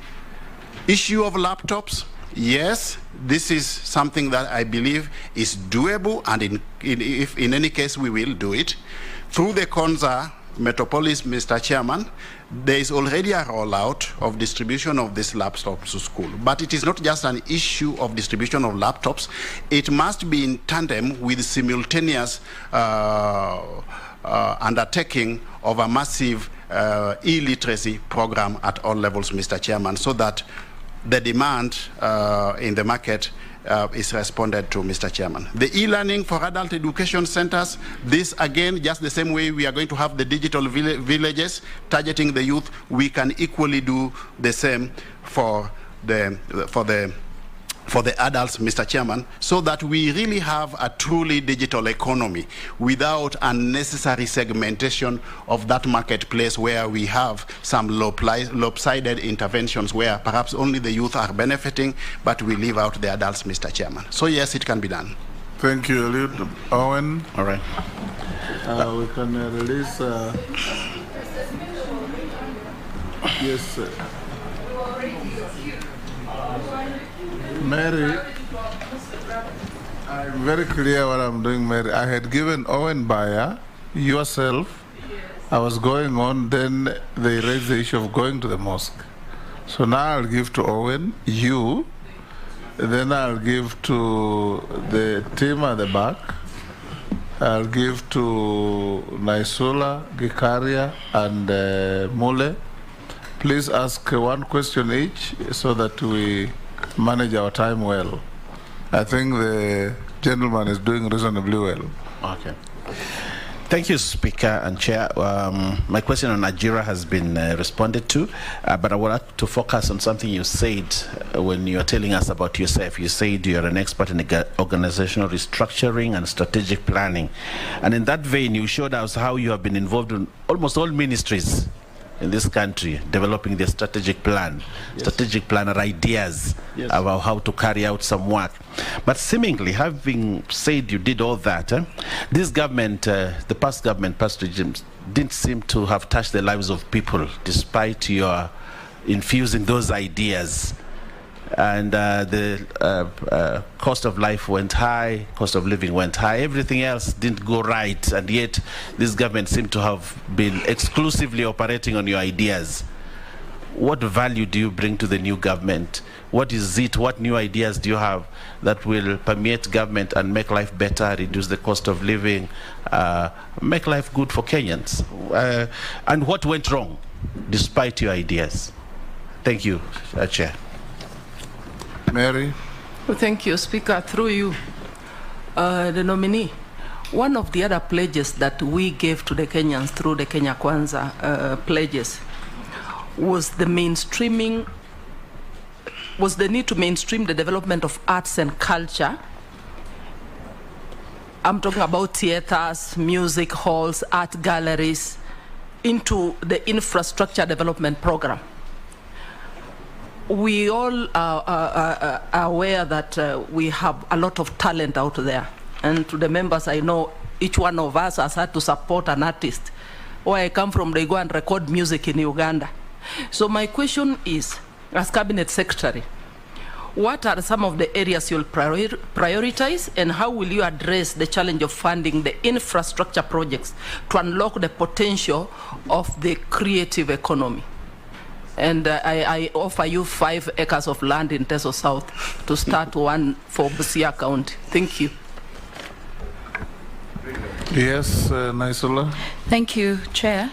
Issue of laptops, yes, this is something that I believe is doable, and if in any case we will do it. Through the Konza Metropolis, Mr. Chairman, there is already a rollout of distribution of these laptops to school. But it is not just an issue of distribution of laptops. It must be in tandem with simultaneous undertaking of a massive e-literacy program at all levels, Mr. Chairman, so that the demand in the market is responded to, Mr. Chairman. The e-learning for adult education centers, this again, just the same way we are going to have the digital villages targeting the youth, we can equally do the same for the adults, Mr. Chairman, so that we really have a truly digital economy without unnecessary segmentation of that marketplace where we have some lopsided interventions where perhaps only the youth are benefiting, but we leave out the adults, Mr. Chairman. So yes, it can be done. Thank you, Eliud. Owen? All right. We can release... yes, sir. Mary, I'm very clear what I'm doing, Mary. I had given Owen Bayer, yourself, I was going on, then they raised the issue of going to the mosque. So now I'll give to Owen, you, Then I'll give to the team at the back. I'll give to Naisula, Gikaria, and Mule. Please ask one question each so that we manage our time well. I think the gentleman is doing reasonably well. Okay. Thank you, Speaker and Chair. My question on Nigeria has been responded to, but I would like to focus on something you said when you were telling us about yourself. You said you're an expert in organizational restructuring and strategic planning. And in that vein, you showed us how you have been involved in almost all ministries in this country, developing the strategic plan, strategic planner ideas about how to carry out some work. But seemingly, having said you did all that, this government, the past government, past regimes, didn't seem to have touched the lives of people, despite your infusing those ideas. And the cost of life went high, cost of living went high, everything else didn't go right, and yet this government seemed to have been exclusively operating on your ideas. What value do you bring to the new government? What is it, what new ideas do you have that will permeate government and make life better, reduce the cost of living, make life good for Kenyans? And what went wrong despite your ideas? Thank you, Chair. Mary. Well, thank you, Speaker. Through you, the nominee, one of the other pledges that we gave to the Kenyans through the Kenya Kwanza pledges was the mainstreaming, was the need to mainstream the development of arts and culture. I'm talking about theaters, music halls, art galleries, into the infrastructure development program. We all are aware that we have a lot of talent out there. And to the members, I know each one of us has had to support an artist. Where I come from, they go and record music in Uganda. So my question is, as Cabinet Secretary, what are some of the areas you'll prioritize, and how will you address the challenge of funding the infrastructure projects to unlock the potential of the creative economy? And I offer you 5 acres of land in Teso South to start one for Busia County. Thank you. Yes, Naisula. Thank you, Chair.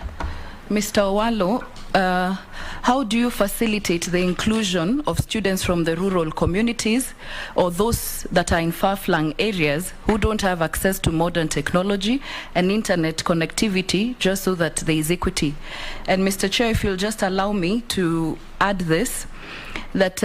Mr. Owalo, how do you facilitate the inclusion of students from the rural communities or those that are in far-flung areas who don't have access to modern technology and internet connectivity, just so that there is equity? And Mr. Chair, if you'll just allow me to add this, that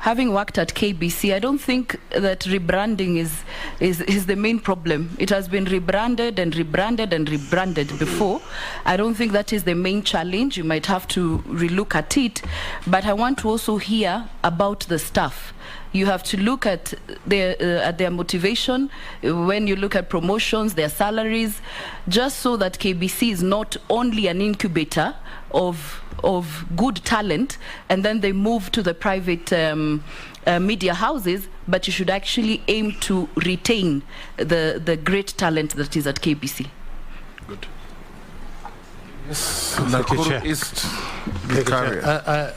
having worked at KBC, I don't think that rebranding is the main problem. It has been rebranded and rebranded and rebranded before. I don't think that is the main challenge. You might have to relook at it. But I want to also hear about the staff. You have to look at their motivation when you look at promotions, their salaries, just so that KBC is not only an incubator of good talent, and then they move to the private media houses, but you should actually aim to retain the great talent that is at KBC. Good. Yes, thank you, Chair.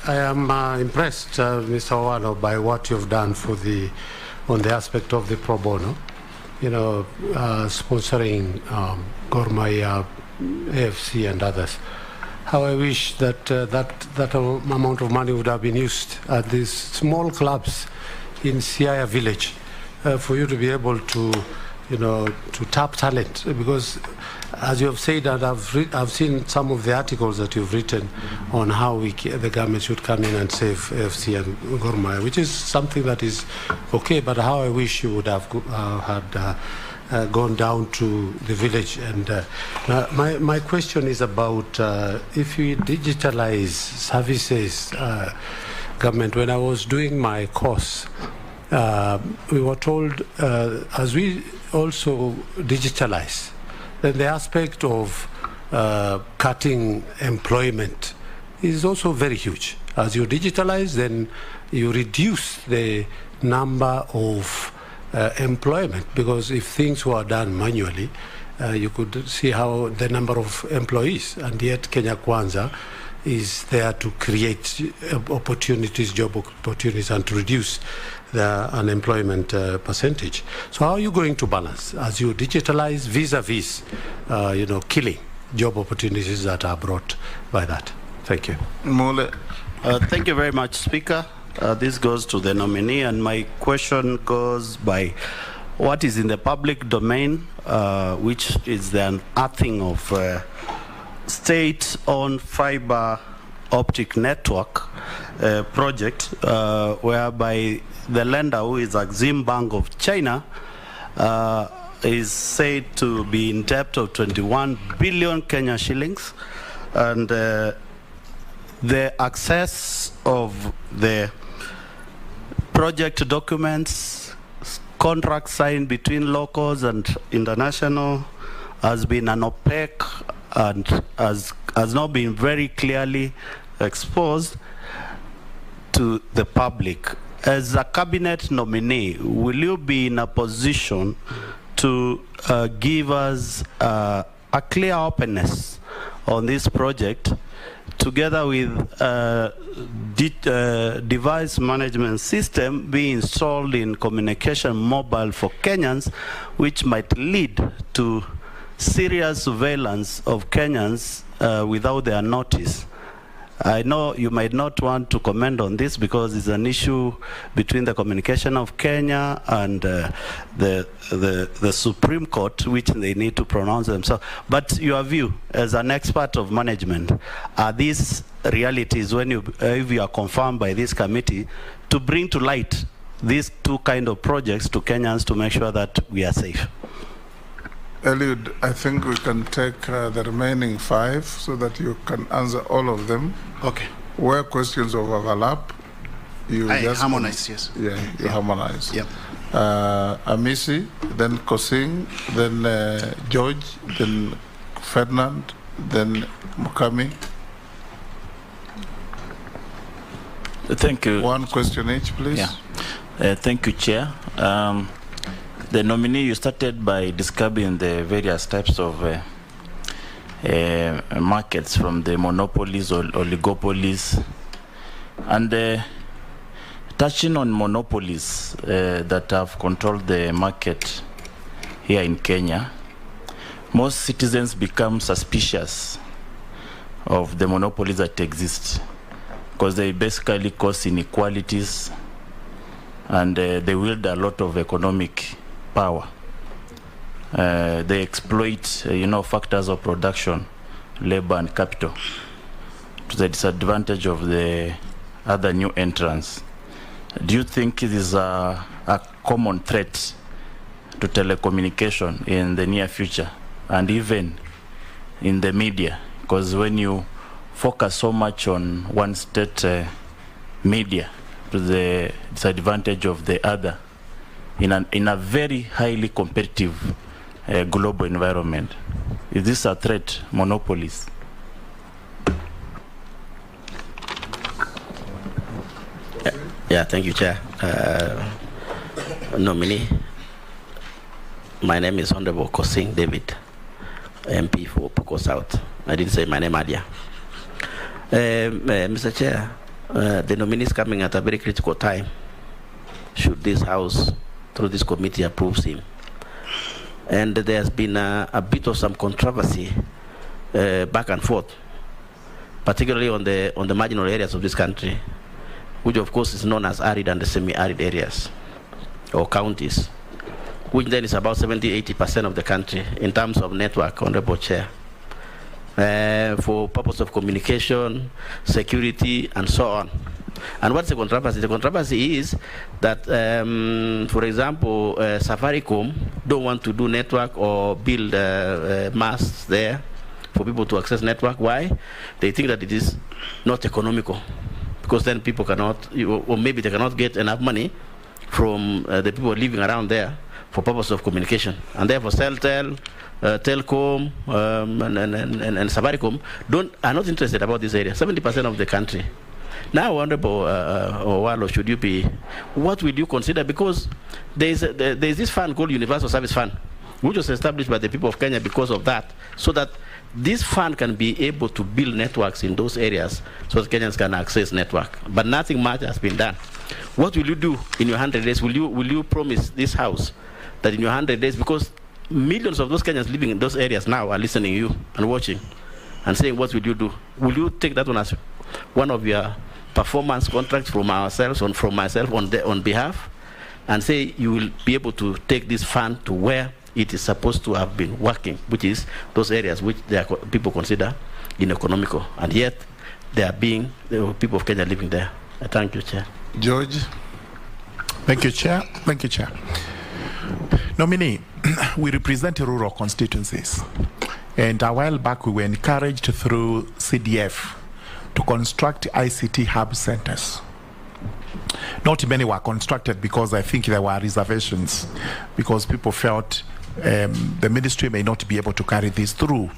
I am impressed, Mr. Owalo, by what you've done for on the aspect of the pro bono. You know, sponsoring Gor Mahia, AFC, and others. How I wish that that amount of money would have been used at these small clubs in Siaya village for you to be able to, to tap talent. Because, as you have said, and I've seen some of the articles that you've written on how the government should come in and save AFC and Gor Mahia, which is something that is okay. But how I wish you would have gone down to the village. And my question is about if we digitalize services, government. When I was doing my course, we were told as we also digitalize, then the aspect of cutting employment is also very huge. As you digitalize, then you reduce the number of employment, because if things were done manually, you could see how the number of employees, and yet Kenya Kwanza is there to create opportunities, job opportunities, and to reduce the unemployment percentage. So how are you going to balance as you digitalize vis-a-vis, killing job opportunities that are brought by that? Thank you. Mule. Thank you very much, Speaker. This goes to the nominee, and my question goes by what is in the public domain, which is the unearthing of state-owned fiber optic network project, whereby the lender, who is Exim Bank of China, is said to be in debt of 21 billion Kenya shillings, and the access of the project documents, contracts signed between locals and international, has been an opaque and has not been very clearly exposed to the public. As a cabinet nominee, will you be in a position to give us a clear openness on this project, together with device management system being installed in communication mobile for Kenyans, which might lead to serious surveillance of Kenyans without their notice? I know you might not want to comment on this because it's an issue between the Communication of Kenya and the Supreme Court, which they need to pronounce themselves. But your view as an expert of management, are these realities, when you, if you are confirmed by this committee, to bring to light these two kind of projects to Kenyans to make sure that we are safe? Eliud, I think we can take the remaining 5 so that you can answer all of them. Okay. Where questions of overlap, you I just harmonize, yes. Yeah, you harmonize. Yep. Amisi, then Kosing, then George, then Ferdinand, then Mukami. Thank you. One question each, please. Yeah. Thank you, Chair. The nominee, you started by describing the various types of markets, from the monopolies or oligopolies, and touching on monopolies that have controlled the market here in Kenya. Most citizens become suspicious of the monopolies that exist because they basically cause inequalities, and they wield a lot of economic power. They exploit, factors of production, labor and capital to the disadvantage of the other new entrants. Do you think it is a common threat to telecommunication in the near future and even in the media? Because when you focus so much on one state media to the disadvantage of the other, in a very highly competitive global environment, is this a threat, monopolies? Yeah, thank you, Chair. Nominee, my name is Honorable Kosing David, MP for Poko South. I didn't say my name earlier. Mr. Chair, the nominee is coming at a very critical time. Should this House, through this committee, approves him? And there's been a bit of some controversy back and forth, particularly on the marginal areas of this country, which of course is known as arid and semi-arid areas or counties, which then is about 70–80% of the country in terms of network, Honorable Chair, for purpose of communication, security, and so on. And what's the controversy? The controversy is that, for example, Safaricom don't want to do network or build masts there for people to access network. Why? They think that it is not economical, because then people cannot, or maybe they cannot get enough money from the people living around there for purpose of communication. And therefore, Celtel, Telecom, and Safaricom are not interested about this area. 70% of the country. Now, Honorable Owalo, should you be, what will you consider? Because there's this fund called Universal Service Fund, which was established by the people of Kenya because of that, so that this fund can be able to build networks in those areas so that Kenyans can access network. But nothing much has been done. What will you do in your 100 days? Will you promise this house that in your 100 days, because millions of those Kenyans living in those areas now are listening to you and watching and saying, what will you do? Will you take that one as one of your performance contracts from ourselves, from myself on behalf, and say you will be able to take this fund to where it is supposed to have been working, which is those areas which people consider uneconomical, and yet there are people of Kenya living there. I thank you, Chair. George. Thank you, Chair. Thank you, Chair. Nominee, we represent rural constituencies, and a while back we were encouraged through CDF to construct ICT hub centers. Not many were constructed because I think there were reservations, because people felt the ministry may not be able to carry this through.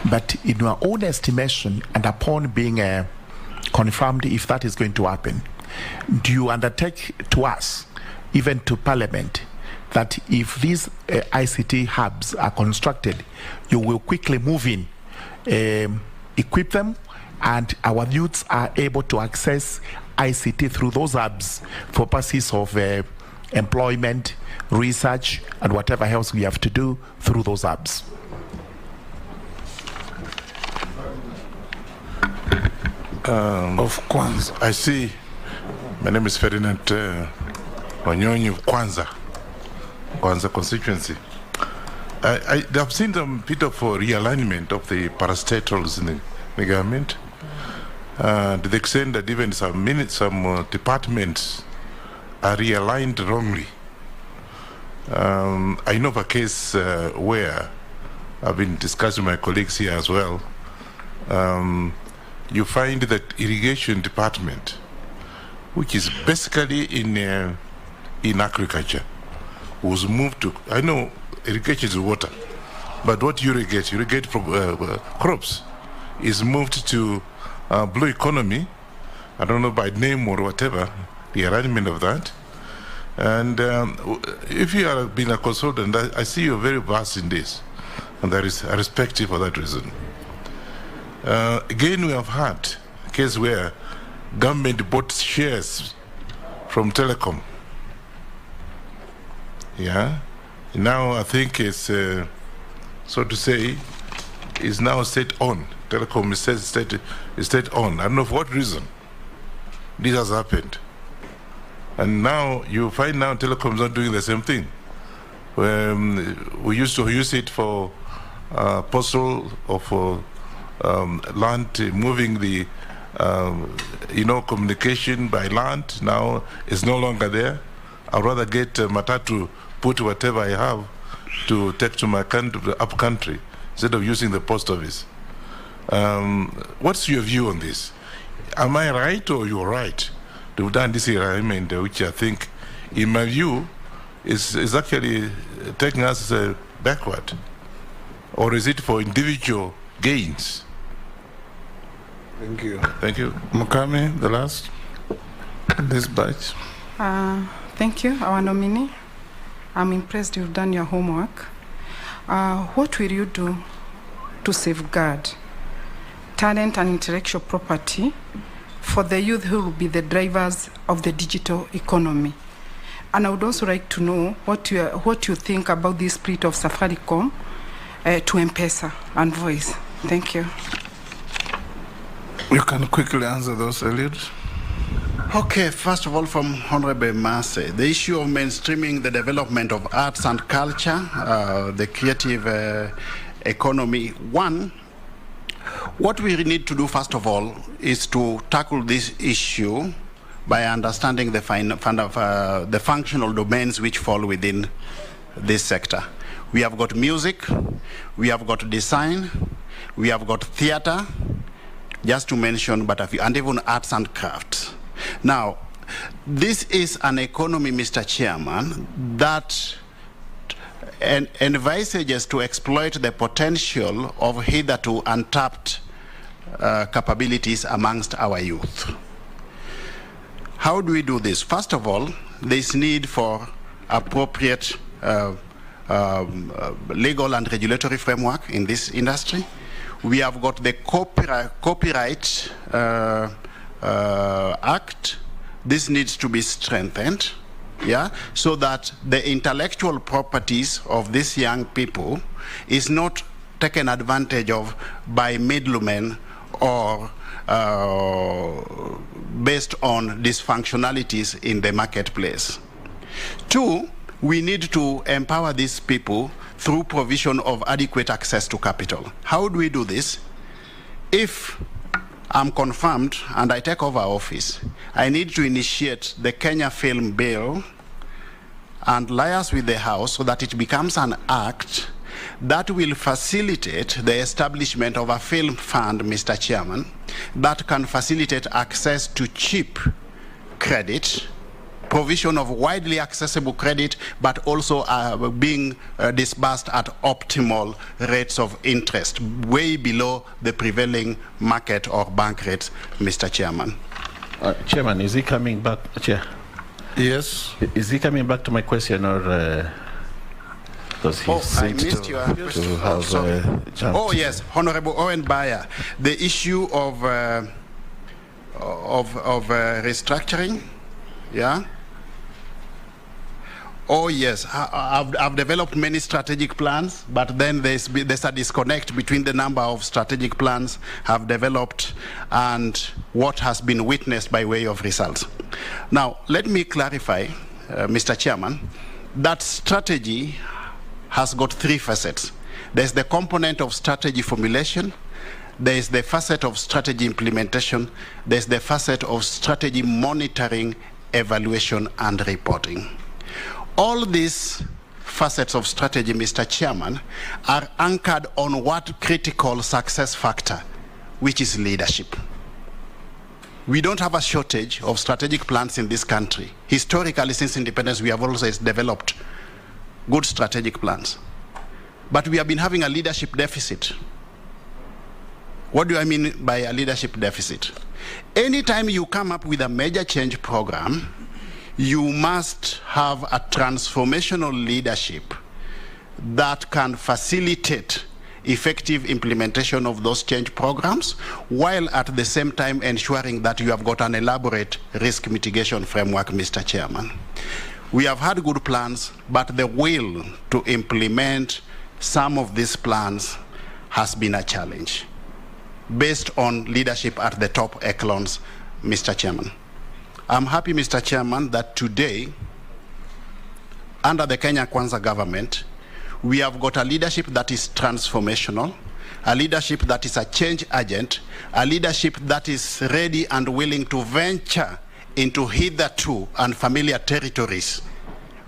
But in your own estimation, and upon being confirmed if that is going to happen, do you undertake to us, even to Parliament, that if these ICT hubs are constructed, you will quickly move in, equip them, and our youths are able to access ICT through those hubs for purposes of employment, research, and whatever else we have to do through those hubs? Of Kwanza. I see. My name is Ferdinand Wanyonyi of Kwanza constituency. I've seen some bit of realignment of the parastatals in the government, to the extent that even some departments are realigned wrongly. I know of a case where I've been discussing with my colleagues here as well. You find that irrigation department, which is basically in agriculture, was moved to, I know irrigation is water, but what you irrigate crops, is moved to blue economy. I don't know by name or whatever, the arrangement of that. And if you are being a consultant, I see you're very vast in this, and there is a respect for that reason. Again, we have had a case where government bought shares from Telecom. Yeah. Now I think it's, so to say, is now state-owned. Telecom is state-owned. I don't know for what reason this has happened. And now you find now Telecom is not doing the same thing. We used to use it for postal or for land, moving the communication by land. Now it's no longer there. I'd rather get matatu, put whatever I have to take to my country, the up country, instead of using the post office. What's your view on this? Am I right or you're right to have done this arrangement, which I think, in my view, is actually taking us backward? Or is it for individual gains? Thank you. Thank you. Mukami, the last in this batch. Thank you, our nominee. I'm impressed you've done your homework. What will you do to safeguard talent and intellectual property for the youth who will be the drivers of the digital economy? And I would also like to know what you think about the split of Safaricom to M-Pesa and Voice. Thank you. You can quickly answer those, Eliud. Okay, first of all, from Honorable Massey, the issue of mainstreaming the development of arts and culture, the creative economy. One, what we need to do, first of all, is to tackle this issue by understanding the functional domains which fall within this sector. We have got music, we have got design, we have got theater, just to mention, but and even arts and crafts. Now, this is an economy, Mr. Chairman, that envisages to exploit the potential of hitherto untapped capabilities amongst our youth. How do we do this? First of all, there is need for appropriate legal and regulatory framework in this industry. we have got the Copyright Act. This needs to be strengthened, yeah, so that the intellectual properties of these young people is not taken advantage of by middlemen or based on dysfunctionalities in the marketplace. Two, we need to empower these people through provision of adequate access to capital. How do we do this? If I'm confirmed and I take over office, I need to initiate the Kenya Film Bill and liaise with the House so that it becomes an act that will facilitate the establishment of a film fund, Mr. Chairman, that can facilitate access to cheap credit, provision of widely accessible credit, but also being disbursed at optimal rates of interest, way below the prevailing market or bank rates, Mr. Chairman. Chairman, is he coming back? Chair? Yes. Is he coming back to my question, or does he I missed your question. Oh yes, Honorable Owen Bayer, the issue of restructuring, yeah. Oh yes, I've developed many strategic plans, but then there's a disconnect between the number of strategic plans I've developed and what has been witnessed by way of results. Now, let me clarify, Mr. Chairman, that strategy has got three facets. There's the component of strategy formulation, there's the facet of strategy implementation, there's the facet of strategy monitoring, evaluation, and reporting. All these facets of strategy, Mr. Chairman, are anchored on what critical success factor, which is leadership. We don't have a shortage of strategic plans in this country. Historically, since independence, we have always developed good strategic plans. But we have been having a leadership deficit. What do I mean by a leadership deficit? Anytime you come up with a major change program, you must have a transformational leadership that can facilitate effective implementation of those change programs, while at the same time ensuring that you have got an elaborate risk mitigation framework, Mr. Chairman. We have had good plans, but the will to implement some of these plans has been a challenge, based on leadership at the top echelons, Mr. Chairman. I'm happy, Mr. Chairman, that today, under the Kenya Kwanza government, we have got a leadership that is transformational, a leadership that is a change agent, a leadership that is ready and willing to venture into hitherto unfamiliar territories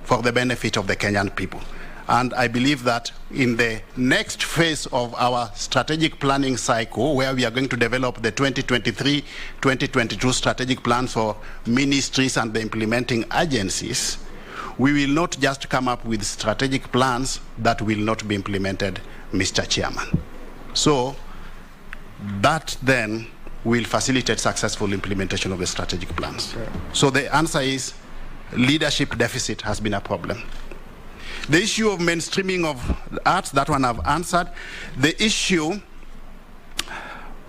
for the benefit of the Kenyan people. And I believe that in the next phase of our strategic planning cycle, where we are going to develop the 2023-2022 strategic plans for ministries and the implementing agencies, we will not just come up with strategic plans that will not be implemented, Mr. Chairman. So that then will facilitate successful implementation of the strategic plans. Sure. So the answer is leadership deficit has been a problem. The issue of mainstreaming of arts, that one I've answered. The issue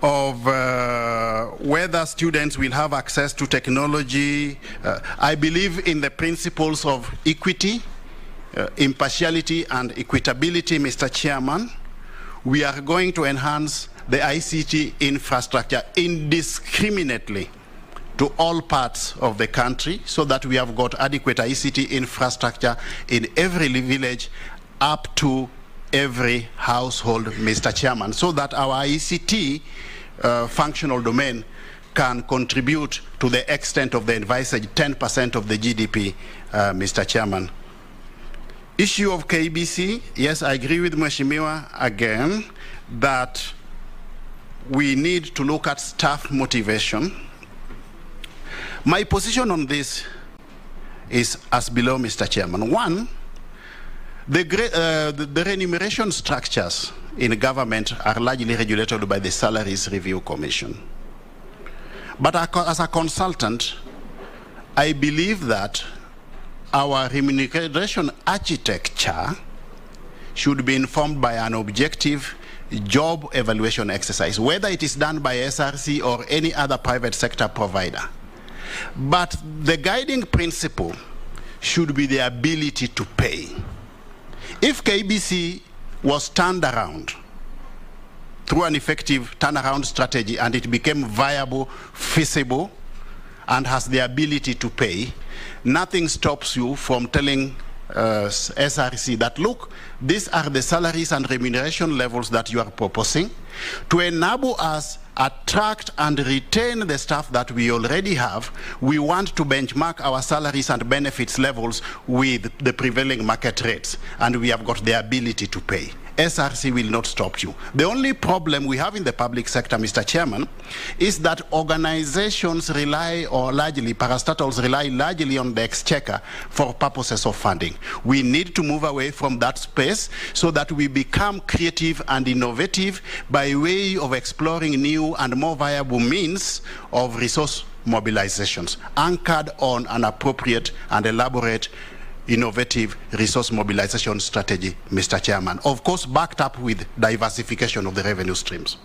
of whether students will have access to technology, I believe in the principles of equity, impartiality, and equitability, Mr. Chairman. We are going to enhance the ICT infrastructure indiscriminately to all parts of the country, so that we have got adequate ICT infrastructure in every village up to every household, Mr. Chairman, so that our ICT functional domain can contribute to the extent of the envisaged 10% of the GDP, Mr. Chairman. Issue of KBC, yes, I agree with Mheshimiwa again that we need to look at staff motivation. My position on this is as below, Mr. Chairman. One, the remuneration structures in government are largely regulated by the Salaries Review Commission. But as a consultant, I believe that our remuneration architecture should be informed by an objective job evaluation exercise, whether it is done by SRC or any other private sector provider. But the guiding principle should be the ability to pay. If KBC was turned around through an effective turnaround strategy and it became viable, feasible, and has the ability to pay, nothing stops you from telling SRC that, look, these are the salaries and remuneration levels that you are proposing to enable us attract and retain the staff that we already have. We want to benchmark our salaries and benefits levels with the prevailing market rates, and we have got the ability to pay. SRC will not stop you. The only problem we have in the public sector, Mr. Chairman, is that organizations rely, or largely, parastatals rely largely on the exchequer for purposes of funding. We need to move away from that space so that we become creative and innovative by way of exploring new and more viable means of resource mobilizations, anchored on an appropriate and elaborate innovative resource mobilization strategy, Mr. Chairman. Of course, backed up with diversification of the revenue streams.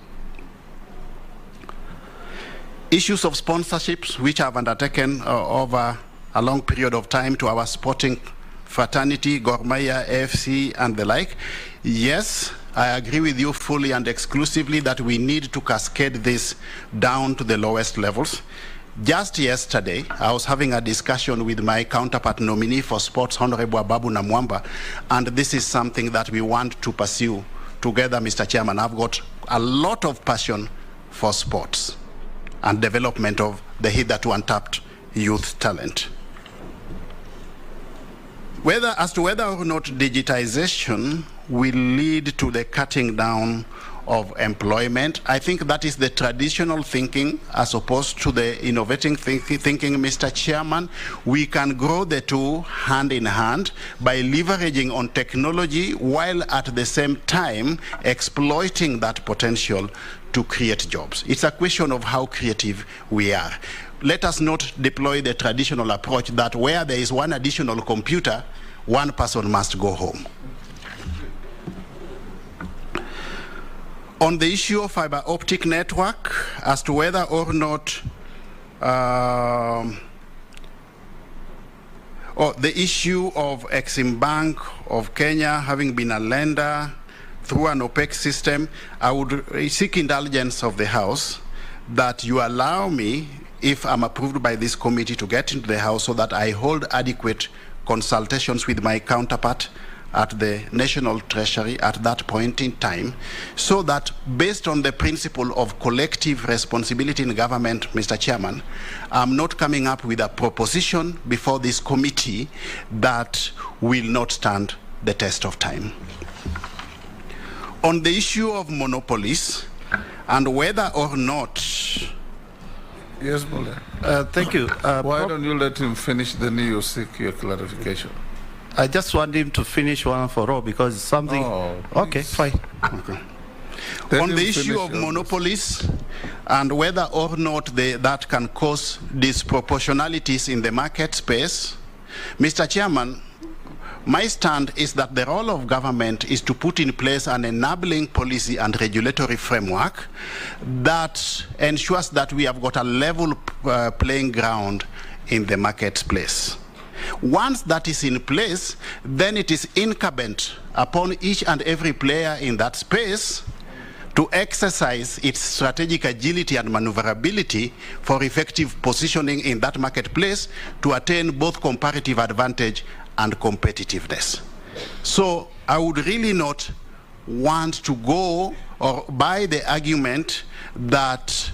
Issues of sponsorships, which I've undertaken over a long period of time to our sporting fraternity, Gor Mahia, AFC, and the like. Yes, I agree with you fully and exclusively that we need to cascade this down to the lowest levels. Just yesterday, I was having a discussion with my counterpart nominee for sports, Honorable Ababu Namwamba, and this is something that we want to pursue together, Mr. Chairman. I've got a lot of passion for sports and development of the hitherto untapped youth talent. As to whether or not digitization will lead to the cutting down of employment, I think that is the traditional thinking as opposed to the innovating thinking, Mr. Chairman. We can grow the two hand in hand by leveraging on technology while at the same time exploiting that potential to create jobs. It's a question of how creative we are. Let us not deploy the traditional approach that where there is one additional computer, one person must go home. On the issue of fiber optic network, as to whether or not, or the issue of Exim Bank of Kenya having been a lender through an opaque system, I would seek indulgence of the House that you allow me, if I'm approved by this committee, to get into the House so that I hold adequate consultations with my counterpart at the National Treasury at that point in time, so that based on the principle of collective responsibility in government, Mr. Chairman, I'm not coming up with a proposition before this committee that will not stand the test of time. On the issue of monopolies and whether or not... Yes, Mulder. Thank you. Why don't you let him finish, then you seek your clarification? I just want him to finish one for all because something... Oh, okay, fine. Okay. On the issue of monopolies and whether or not that can cause disproportionalities in the market space, Mr. Chairman, my stand is that the role of government is to put in place an enabling policy and regulatory framework that ensures that we have got a level playing ground in the marketplace. Once that is in place, then it is incumbent upon each and every player in that space to exercise its strategic agility and maneuverability for effective positioning in that marketplace to attain both comparative advantage and competitiveness. So I would really not want to go or buy the argument that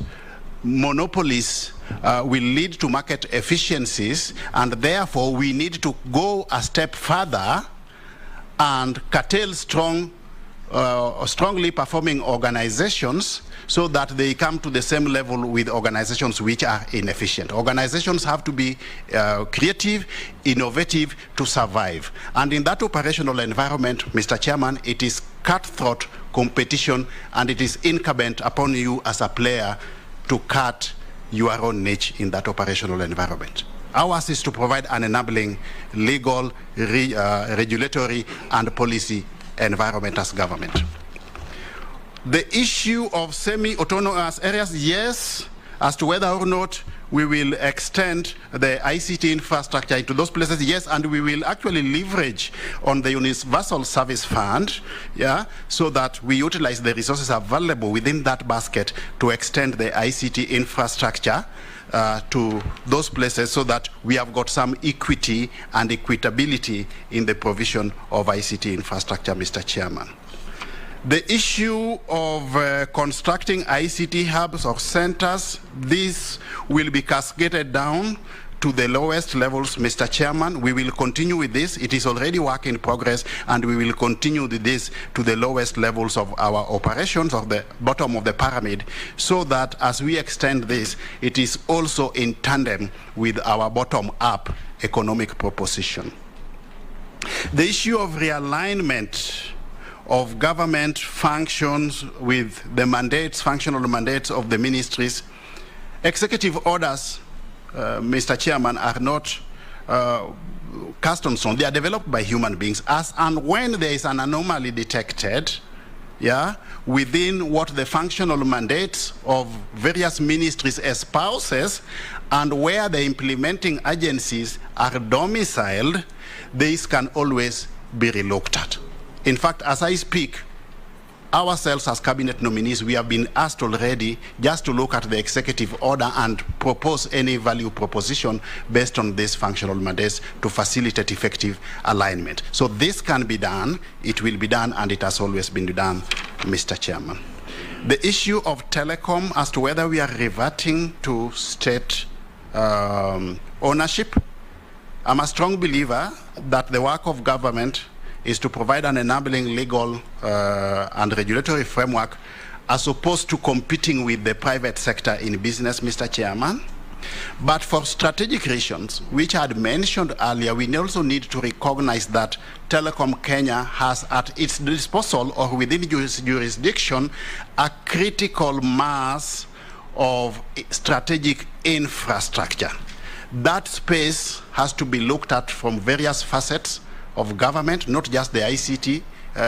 monopolies will lead to market efficiencies, and therefore we need to go a step further and curtail strongly performing organizations so that they come to the same level with organizations which are inefficient. Organizations have to be creative, innovative to survive. And in that operational environment, Mr. Chairman, it is cutthroat competition, and it is incumbent upon you as a player to cut your own niche in that operational environment. Ours is to provide an enabling legal, regulatory, and policy environment as government. The issue of semi-autonomous areas, yes, as to whether or not we will extend the ICT infrastructure into those places, yes, and we will actually leverage on the Universal Service Fund, yeah, so that we utilize the resources available within that basket to extend the ICT infrastructure to those places so that we have got some equity and equitability in the provision of ICT infrastructure, Mr. Chairman. The issue of constructing ICT hubs or centers, this will be cascaded down to the lowest levels, Mr. Chairman. We will continue with this. It is already work in progress, and we will continue with this to the lowest levels of our operations, of the bottom of the pyramid, so that as we extend this, it is also in tandem with our bottom-up economic proposition. The issue of realignment of government functions with the mandates, functional mandates of the ministries. Executive orders, Mr. Chairman, are not cast on stone. They are developed by human beings. As and when there is an anomaly detected, yeah, within what the functional mandates of various ministries espouses and where the implementing agencies are domiciled, these can always be relooked at. In fact, as I speak, ourselves as cabinet nominees, we have been asked already just to look at the executive order and propose any value proposition based on these functional mandates to facilitate effective alignment. So this can be done, it will be done, and it has always been done, Mr. Chairman. The issue of Telecom as to whether we are reverting to state ownership, I'm a strong believer that the work of government is to provide an enabling legal and regulatory framework as opposed to competing with the private sector in business, Mr. Chairman. But for strategic reasons, which I had mentioned earlier, we also need to recognize that Telecom Kenya has at its disposal or within its jurisdiction a critical mass of strategic infrastructure. That space has to be looked at from various facets of government, not just the ICT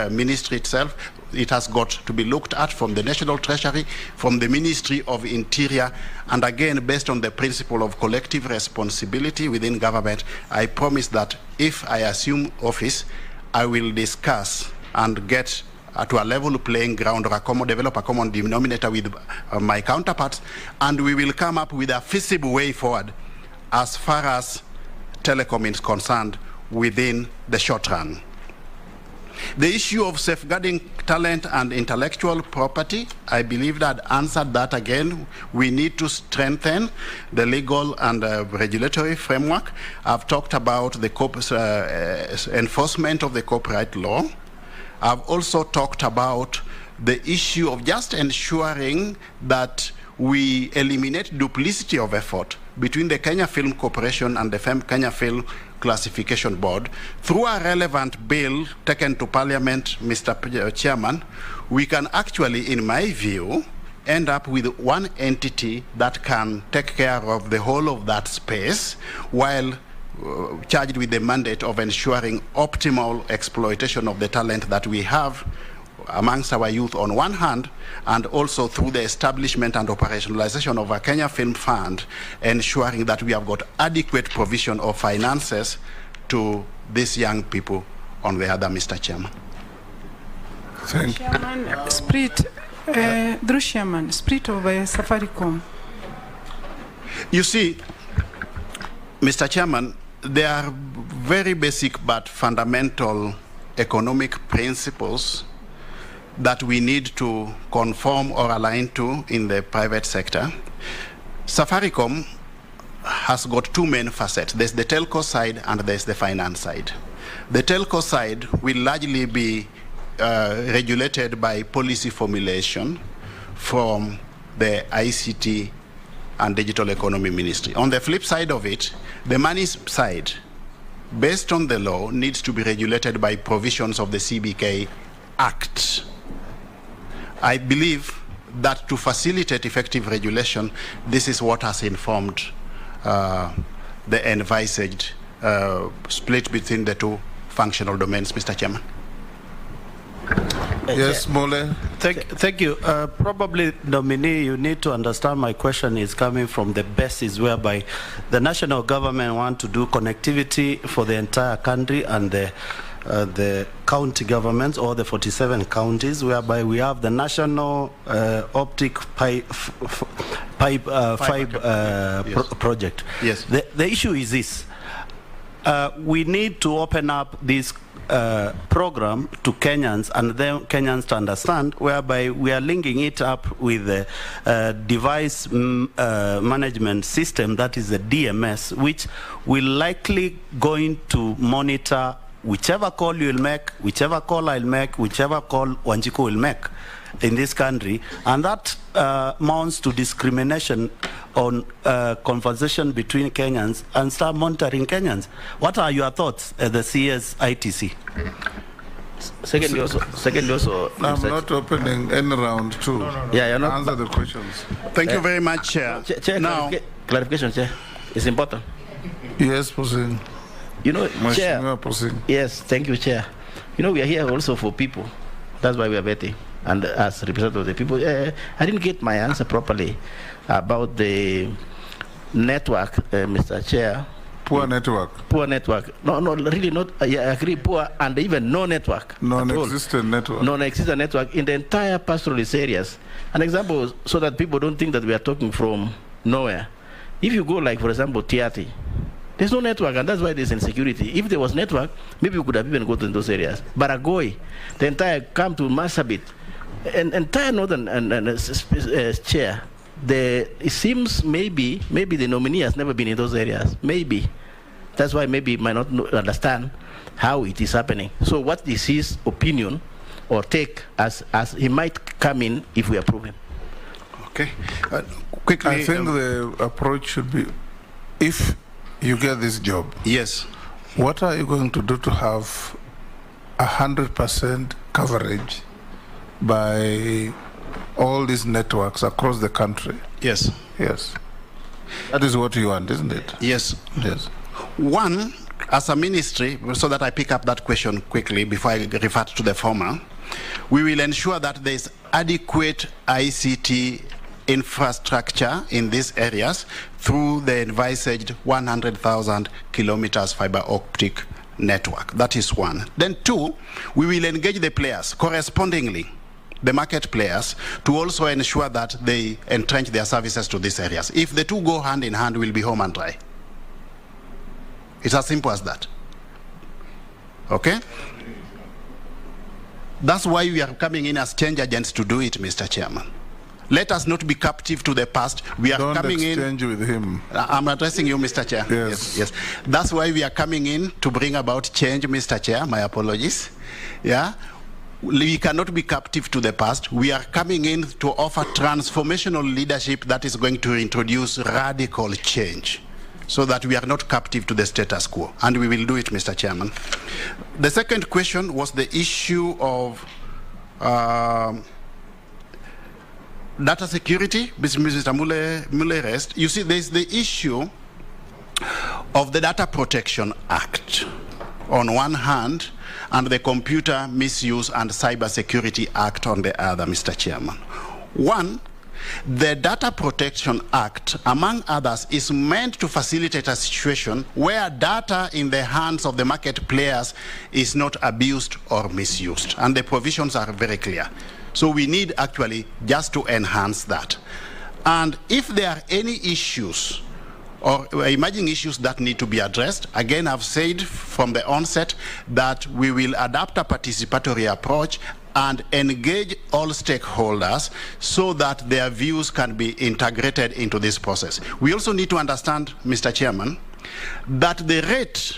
ministry itself. It has got to be looked at from the National Treasury, from the Ministry of Interior, and again, based on the principle of collective responsibility within government, I promise that if I assume office, I will discuss and get to a level playing ground or develop a common denominator with my counterparts, and we will come up with a feasible way forward as far as Telecom is concerned within the short run. The issue of safeguarding talent and intellectual property, I believe that answered that again. We need to strengthen the legal and regulatory framework. I've talked about the enforcement of the copyright law. I've also talked about the issue of just ensuring that we eliminate duplicity of effort between the Kenya Film Corporation and the Kenya Film Classification Board. Through a relevant bill taken to Parliament, Mr. Chairman, we can actually, in my view, end up with one entity that can take care of the whole of that space while charged with the mandate of ensuring optimal exploitation of the talent that we have amongst our youth on one hand, and also through the establishment and operationalization of a Kenya Film Fund, ensuring that we have got adequate provision of finances to these young people on the other, Mr. Chairman. Thank you. Chairman, through Chairman, spirit of Safaricom. You see, Mr. Chairman, there are very basic but fundamental economic principles that we need to conform or align to in the private sector. Safaricom has got two main facets. There's the telco side and there's the finance side. The telco side will largely be regulated by policy formulation from the ICT and Digital Economy Ministry. On the flip side of it, the money side, based on the law, needs to be regulated by provisions of the CBK Act. I believe that to facilitate effective regulation, this is what has informed the envisaged split between the two functional domains, Mr. Chairman. Yes, Mole. Thank you. Probably, nominee, you need to understand my question is coming from the basis whereby the national government want to do connectivity for the entire country, and the county governments, or the 47 counties, whereby we have the national optic project. Yes. The issue is this. We need to open up this program to Kenyans, and then Kenyans to understand, whereby we are linking it up with the device management system, that is the DMS, which will likely going to monitor whichever call you will make, whichever call I'll make, whichever call Wanjiku will make in this country, and that amounts to discrimination on conversation between Kenyans, and start monitoring Kenyans. What are your thoughts as the CS ITC? Secondly, also, I'm not opening any round two. Yeah, you're not. Answer the questions. Thank you very much, Chair. Chair, now, clarification, Chair, is important. Yes, proceed. You know, Chair. Proceed. Yes, thank you, Chair. You know, we are here also for people. That's why we are betting. And as representative of the people, I didn't get my answer properly about the network, Mr. Chair. Poor network. Poor network. No, really not. I agree, poor and even no network. Non-existent network. Non-existent network in the entire pastoralist areas. An example, so that people don't think that we are talking from nowhere. If you go, like, for example, Tiati, there's no network, and that's why there's insecurity. If there was network, maybe we could have even gone to those areas. Baragoi, the entire come to Marsabit, and entire northern chair. It seems maybe the nominee has never been in those areas. Maybe that's why maybe he might not understand how it is happening. So what is his opinion or take as he might come in if we approve him? Okay, quickly. I think the approach should be, if you get this job, yes, what are you going to do to have 100% coverage by all these networks across the country? Yes. Yes. That is what you want, isn't it? Yes. Yes. One, as a ministry, so that I pick up that question quickly before I refer to the former, we will ensure that there is adequate ICT infrastructure in these areas through the envisaged 100,000 kilometers fiber optic network. That is one. Then two, we will engage the players correspondingly, the market players, to also ensure that they entrench their services to these areas. If the two go hand in hand, we'll be home and dry. It's as simple as that. Okay? That's why we are coming in as change agents to do it, Mr. Chairman. Let us not be captive to the past. We are coming in. Don't exchange with him. I'm addressing you, Mr. Chair. Yes. That's why we are coming in to bring about change, Mr. Chair. My apologies. Yeah. We cannot be captive to the past. We are coming in to offer transformational leadership that is going to introduce radical change, so that we are not captive to the status quo. And we will do it, Mr. Chairman. The second question was the issue of data security, Mr. Mule rest. You see, there's the issue of the Data Protection Act on one hand, and the Computer Misuse and Cybersecurity Act on the other, Mr. Chairman. One, the Data Protection Act, among others, is meant to facilitate a situation where data in the hands of the market players is not abused or misused, and the provisions are very clear. So we need actually just to enhance that. And if there are any issues or emerging issues that need to be addressed, again, I've said from the onset that we will adapt a participatory approach and engage all stakeholders so that their views can be integrated into this process. We also need to understand, Mr. Chairman, that the rate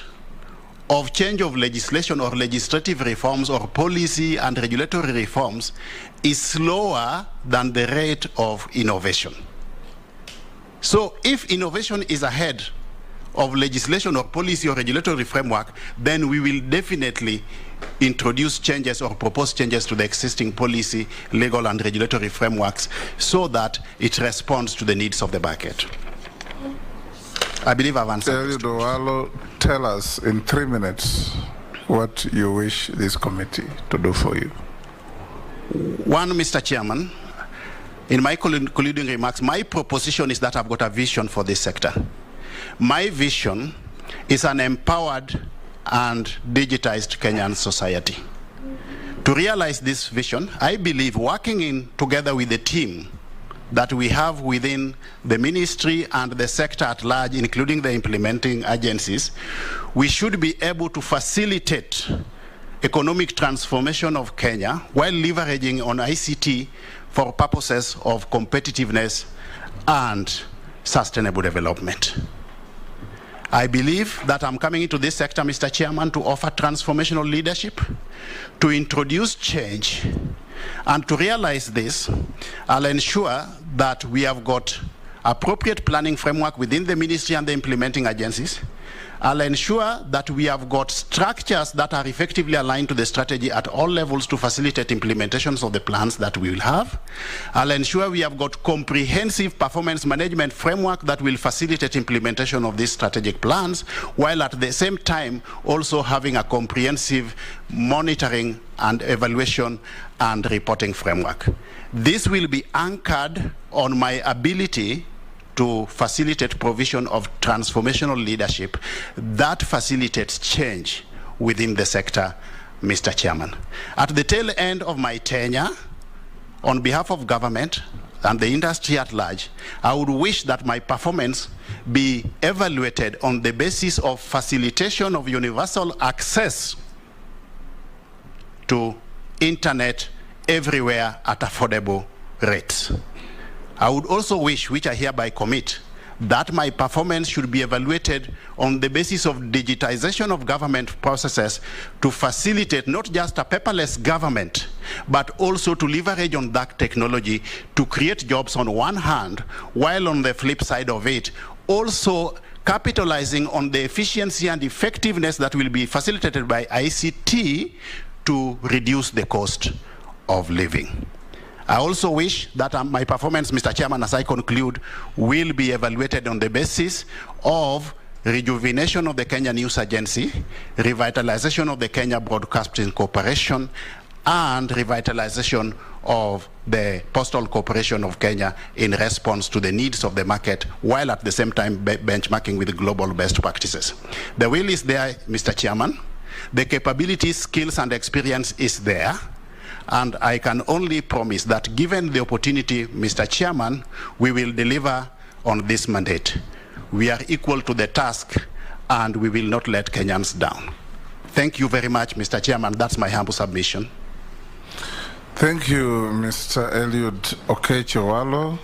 of change of legislation or legislative reforms or policy and regulatory reforms is slower than the rate of innovation. So if innovation is ahead of legislation or policy or regulatory framework, then we will definitely introduce changes or propose changes to the existing policy, legal and regulatory frameworks so that it responds to the needs of the market. I believe I've answered. Untitled Owalo, tell us in 3 minutes what you wish this committee to do for you. One, Mr. Chairman, in my concluding remarks, my proposition is that I've got a vision for this sector. My vision is an empowered and digitized Kenyan society. To realize this vision, I believe working together with the team that we have within the ministry and the sector at large, including the implementing agencies, we should be able to facilitate economic transformation of Kenya while leveraging on ICT for purposes of competitiveness and sustainable development. I believe that I'm coming into this sector, Mr. Chairman, to offer transformational leadership, to introduce change, and to realize this, I'll ensure that we have got appropriate planning framework within the ministry and the implementing agencies. I'll ensure that we have got structures that are effectively aligned to the strategy at all levels to facilitate implementations of the plans that we will have. I'll ensure we have got comprehensive performance management framework that will facilitate implementation of these strategic plans, while at the same time also having a comprehensive monitoring and evaluation and reporting framework. This will be anchored on my ability to facilitate provision of transformational leadership that facilitates change within the sector, Mr. Chairman. At the tail end of my tenure, on behalf of government and the industry at large, I would wish that my performance be evaluated on the basis of facilitation of universal access to internet everywhere at affordable rates. I would also wish, which I hereby commit, that my performance should be evaluated on the basis of digitization of government processes to facilitate not just a paperless government, but also to leverage on that technology to create jobs on one hand, while on the flip side of it, also capitalizing on the efficiency and effectiveness that will be facilitated by ICT to reduce the cost of living. I also wish that my performance, Mr. Chairman, as I conclude, will be evaluated on the basis of rejuvenation of the Kenya News Agency, revitalization of the Kenya Broadcasting Corporation, and revitalization of the Postal Corporation of Kenya in response to the needs of the market, while at the same time benchmarking with global best practices. The will is there, Mr. Chairman. The capabilities, skills, and experience is there. And I can only promise that given the opportunity, Mr. Chairman, we will deliver on this mandate. We are equal to the task, and we will not let Kenyans down. Thank you very much, Mr. Chairman. That's my humble submission. Thank you, Mr. Eliud Owalo.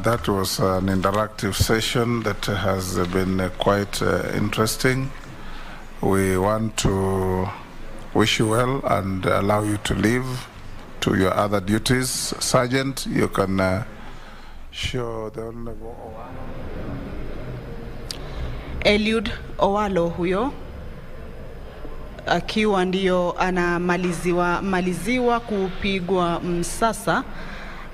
That was an interactive session that has been quite interesting. We want to wish you well and allow you to leave to your other duties. Sergeant, you can show the Honorable Eliud Owalo huyo akiwa ndio anamaliziwa kupigwa msasa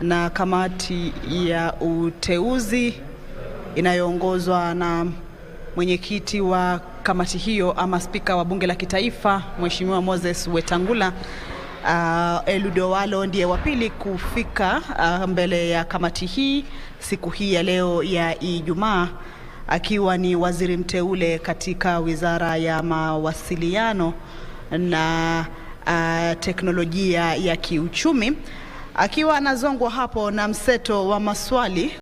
na kamati ya uteuzi inayoongozwa na mwenyekiti wa kamati hiyo ama spika wa bunge la kitaifa Mheshimiwa Moses Wetangula. Eliud Owalo ndiye wa pili kufika mbele ya kamati hii siku hii ya leo ya Ijumaa, akiwa ni waziri mteule katika Wizara ya Mawasiliano na teknolojia ya kiuchumi, akiwa anazongwa hapo na mseto wa maswali